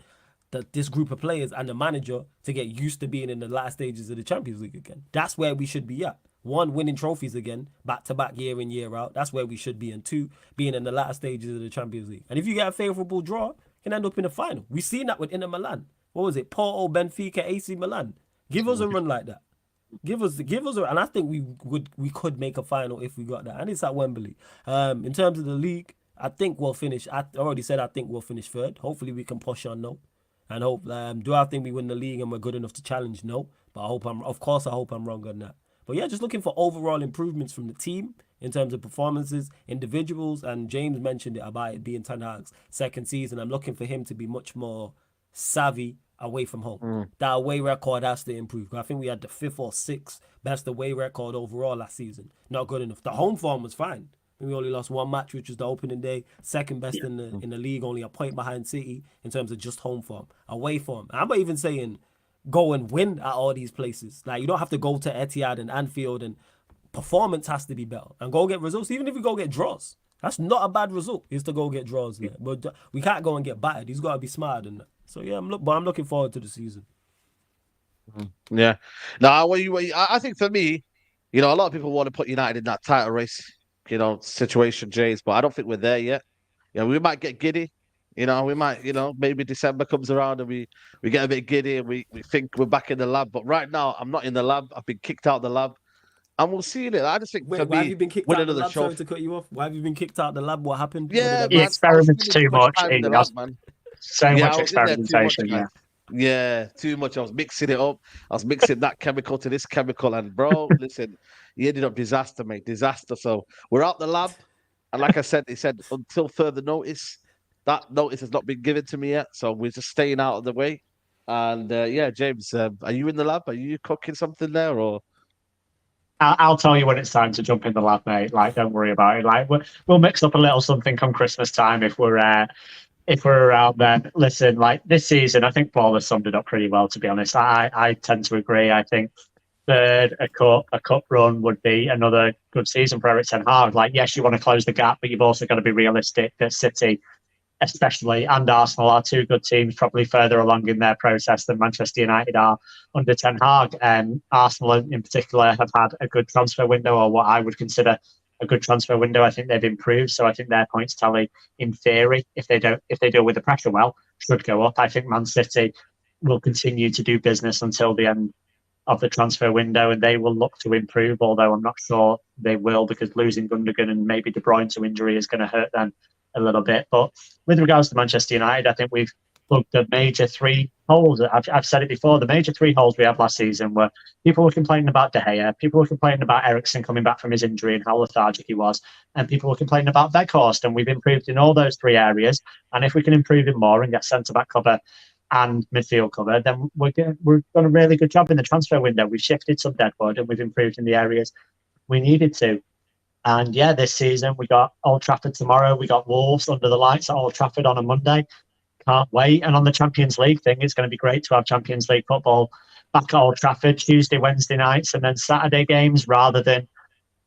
this group of players and the manager to get used to being in the last stages of the Champions League again. That's where we should be at. 1, winning trophies again, back-to-back, year in, year out. That's where we should be. And 2, being in the last stages of the Champions League. And if you get a favourable draw, you can end up in the final. We've seen that with Inter Milan. What was it? Porto, Benfica, AC Milan. Give us a run like that. Give us a, and I think we could make a final if we got that. And it's at Wembley. In terms of the league, I think we'll finish. I already said I think we'll finish 3rd. Hopefully we can push on, no. And hope. Do I think we win the league and we're good enough to challenge? No. But I hope I'm wrong on that. But yeah, just looking for overall improvements from the team in terms of performances, individuals, and James mentioned it about it being Ten Hag's 2nd season. I'm looking for him to be much more savvy away from home. That away record has to improve. I think we had the 5th or 6th best away record overall last season. Not good enough. The home form was fine. We only lost 1 match, which was the opening day. 2nd best in the league, only a point behind City in terms of just home form. Away form. I'm not even saying go and win at all these places. Like, you don't have to go to Etihad and Anfield, and performance has to be better. And go get results, even if you go get draws. That's not a bad result, is to go get draws there. But we can't go and get battered. He's got to be smarter than that. So yeah, I'm looking forward to the season. Yeah. Now, I think for me, you know, a lot of people want to put United in that title race, you know, situation, James, but I don't think we're there yet. You know, we might get giddy. You know, we might, you know, maybe December comes around and we get a bit giddy and we think we're back in the lab. But right now, I'm not in the lab. I've been kicked out of the lab. And we'll see it. I just think why have you been kicked out of the lab? Sorry to cut you off. Why have you been kicked out of the lab? What happened? Yeah, he experiments too much. Man. So Yeah, much I was in there too much, experimentation. guys. Yeah, too much. I was mixing it up. I was mixing that chemical to this chemical, and bro, listen, he ended up disaster, mate. Disaster. So we're out the lab, and like I said, he said until further notice. That notice has not been given to me yet, so we're just staying out of the way. And yeah, James, are you in the lab? Are you cooking something there, or? I'll tell you when it's time to jump in the lab, mate. Like, don't worry about it. Like, we'll mix up a little something come Christmas time if we're around then. Listen, like this season, I think Paul has summed it up pretty well. To be honest, I tend to agree. I think third, a cup run would be another good season for Erik ten Hag. Like, yes, you want to close the gap, but you've also got to be realistic that City, especially, and Arsenal are two good teams, probably further along in their process than Manchester United are under Ten Hag. Arsenal, in particular, have had a good transfer window, or what I would consider a good transfer window. I think they've improved, so I think their points tally, in theory, if they deal with the pressure well, should go up. I think Man City will continue to do business until the end of the transfer window, and they will look to improve. Although I'm not sure they will, because losing Gundogan and maybe De Bruyne to injury is going to hurt them a little bit. But with regards to Manchester United, I think we've plugged the major three holes. I've said it before. The major three holes we had last season were people were complaining about De Gea, people were complaining about Eriksen coming back from his injury and how lethargic he was, and people were complaining about Weghorst. And we've improved in all those three areas. And if we can improve in more and get centre back cover and midfield cover, then we've done a really good job in the transfer window. We've shifted some deadwood and we've improved in the areas we needed to. And yeah, this season we got Old Trafford tomorrow. We got Wolves under the lights at Old Trafford on a Monday. Can't wait. And on the Champions League thing, it's going to be great to have Champions League football back at Old Trafford Tuesday, Wednesday nights, and then Saturday games rather than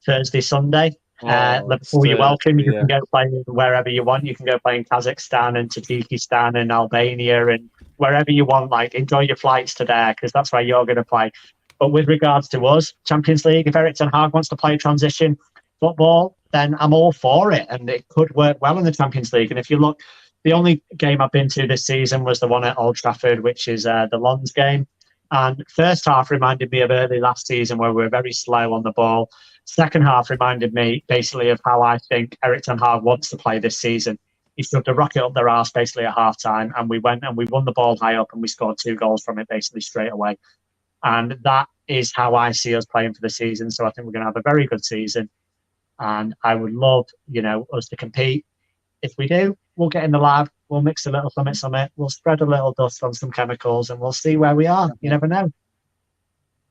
Thursday, Sunday. Liverpool, you're welcome. You can go play wherever you want. You can go play in Kazakhstan and Tajikistan and Albania and wherever you want. Like, enjoy your flights to there, because that's where you're going to play. But with regards to us, Champions League, if Erik ten Hag wants to play transition football, then I'm all for it, and it could work well in the Champions League. And if you look, the only game I've been to this season was the one at Old Trafford, which is the Lens game. And first half reminded me of early last season, where we were very slow on the ball. Second half reminded me basically of how I think Erik ten Hag wants to play this season. He shoved a rocket up their arse basically at half time, and we went and we won the ball high up, and we scored 2 goals from it basically straight away. And that is how I see us playing for the season. So I think we're going to have a very good season. And I would love, us to compete. If we do, we'll get in the lab, we'll mix a little something, we'll spread a little dust on some chemicals, and we'll see where we are. You never know.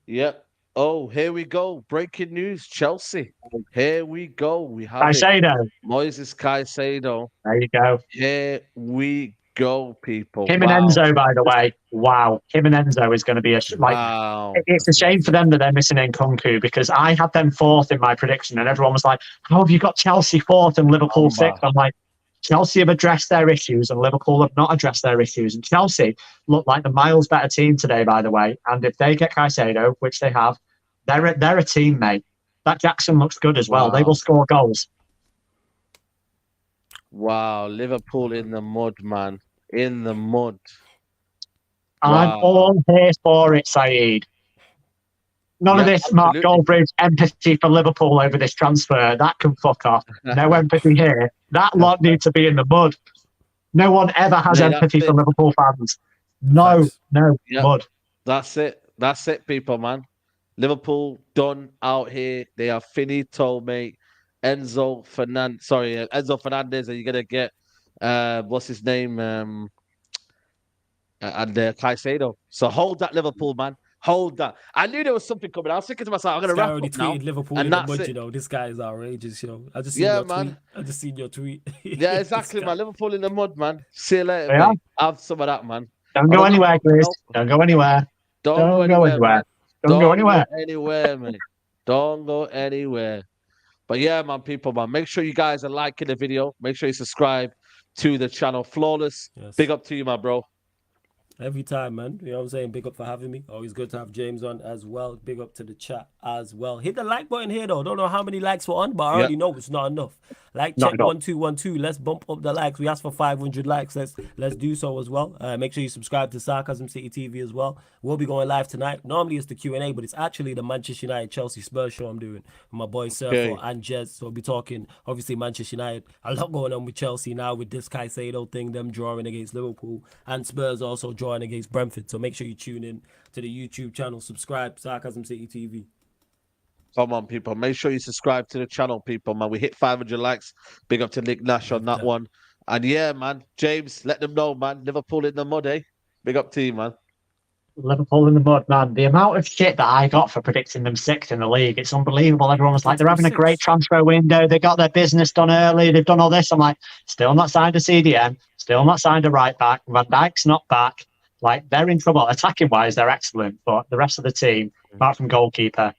Yep. Oh, here we go. Breaking news, Chelsea. Here we go. We have Caicedo. Moises Caicedo. There you go. Here we go, people. Him and Enzo, by the way. Wow. Him and Enzo is going to be wow. It's a shame for them that they're missing Nkunku, because I had them 4th in my prediction, and everyone was like, how have you got Chelsea 4th and Liverpool 6th? I'm like, Chelsea have addressed their issues and Liverpool have not addressed their issues. And Chelsea look like the miles better team today, by the way. And if they get Caicedo, which they have, they're a team, mate. That Jackson looks good as well. They will score goals. Wow, Liverpool in the mud, man. In the mud. I'm all here for it, Saeed. None of this Mark Goldbridge empathy for Liverpool over this transfer. That can fuck off. No empathy here. That lot need to be in the mud. No one ever has empathy for Liverpool fans. No, mud. That's it. That's it, people, man. Liverpool done out here. They are finito, mate. Enzo Fernandez, and you're gonna get what's his name? And Caicedo. So hold that, Liverpool, man. Hold that. I knew there was something coming. I was thinking to myself, I'm gonna wrap up now. Liverpool in the mud, this guy is outrageous, I just seen your tweet. I just seen your tweet. Yeah, exactly, man. Liverpool in the mud, man. See you later, mate. Have some of that, man. Don't go anywhere, Chris. Don't go anywhere. Don't go anywhere. Don't go anywhere. Man. Don't go anywhere. But yeah, man, people, man, make sure you guys are liking the video. Make sure you subscribe to the channel. Flawless. Yes. Big up to you, my bro. Every time, man. You know what I'm saying? Big up for having me. Always good to have James on as well. Big up to the chat as well. Hit the like button here, though. Don't know how many likes we're on, but I already know it's not enough. Like Not check enough. 1212. Let's bump up the likes. We asked for 500 likes. Let's do so as well. Make sure you subscribe to Sarcasm City TV as well. We'll be going live tonight. Normally it's the Q&A, but it's actually the Manchester United Chelsea Spurs show I'm doing with my boy Surfer and Jez. So we'll be talking obviously Manchester United. A lot going on with Chelsea now with this Caicedo thing, them drawing against Liverpool, and Spurs also drawing against Brentford. So make sure you tune in to the YouTube channel. Subscribe, Sarcasm City TV. Come on, people. Make sure you subscribe to the channel, people, man. We hit 500 likes. Big up to Nick Nash on that one. And yeah, man, James, let them know, man. Liverpool in the mud, eh? Big up to you, man. Liverpool in the mud, man. The amount of shit that I got for predicting them sixth in the league, it's unbelievable. Everyone was like, they're having a great transfer window. They got their business done early. They've done all this. I'm like, still not signed a CDM. Still not signed a right back. Van Dijk's not back. Like, they're in trouble. Attacking wise, they're excellent. But the rest of the team, apart from goalkeeper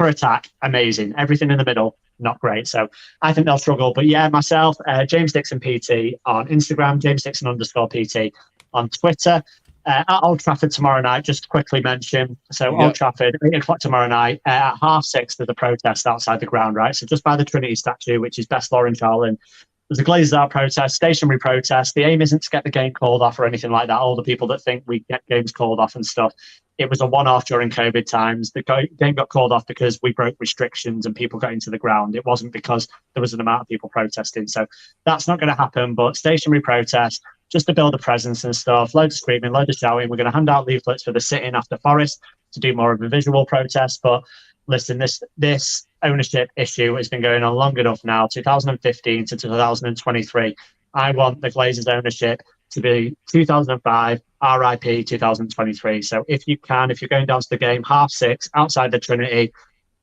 attack, amazing. Everything in the middle, not great. So I think they'll struggle. But yeah, myself, James Dixon PT on Instagram, James Dixon _PT on Twitter. At Old Trafford tomorrow night, just to quickly mention. So Old Trafford, 8 o'clock tomorrow night. At 6:30, there's a protest outside the ground, right? So just by the Trinity statue, which is Best Law in Charlton. There's a Glazers Out protest, stationary protest. The aim isn't to get the game called off or anything like that. All the people that think we get games called off and stuff. It was a one-off during COVID times. The game got called off because we broke restrictions and people got into the ground. It wasn't because there was an amount of people protesting. So that's not going to happen. But stationary protest, just to build a presence and stuff. Loads of screaming, loads of shouting. We're going to hand out leaflets for the sit-in after Forest to do more of a visual protest. But listen, this ownership issue has been going on long enough now, 2015 to 2023. I want the Glazers ownership to be 2005, RIP 2023. So if you're going down to the game, 6:30, outside the Trinity,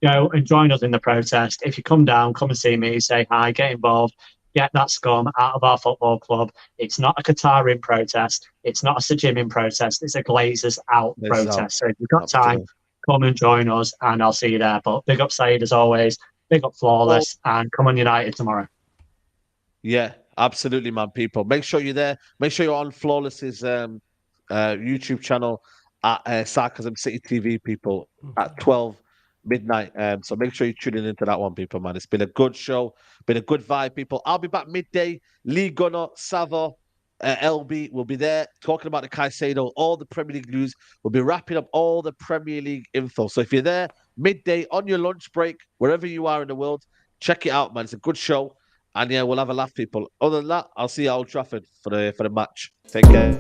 go and join us in the protest. If you come down, come and see me, say hi, get involved, get that scum out of our football club. It's not a Qatari protest. It's not a Sajimin protest. It's a Glazers out protest. So if you've got time, come and join us and I'll see you there. But big up Said as always, big up Flawless, and come on United tomorrow. Yeah, absolutely, man, people. Make sure you're there. Make sure you're on Flawless's YouTube channel at Sarcasm City TV, people, at 12 midnight. So make sure you're tuning into that one, people, man. It's been a good show, been a good vibe, people. I'll be back midday. Lee Gunner, Savo, LB will be there talking about the Caicedo, all the Premier League news. We'll be wrapping up all the Premier League info. So if you're there midday on your lunch break, wherever you are in the world, check it out, man. It's a good show. And yeah, we'll have a laugh, people. Other than that, I'll see you at Old Trafford for the match. Take care.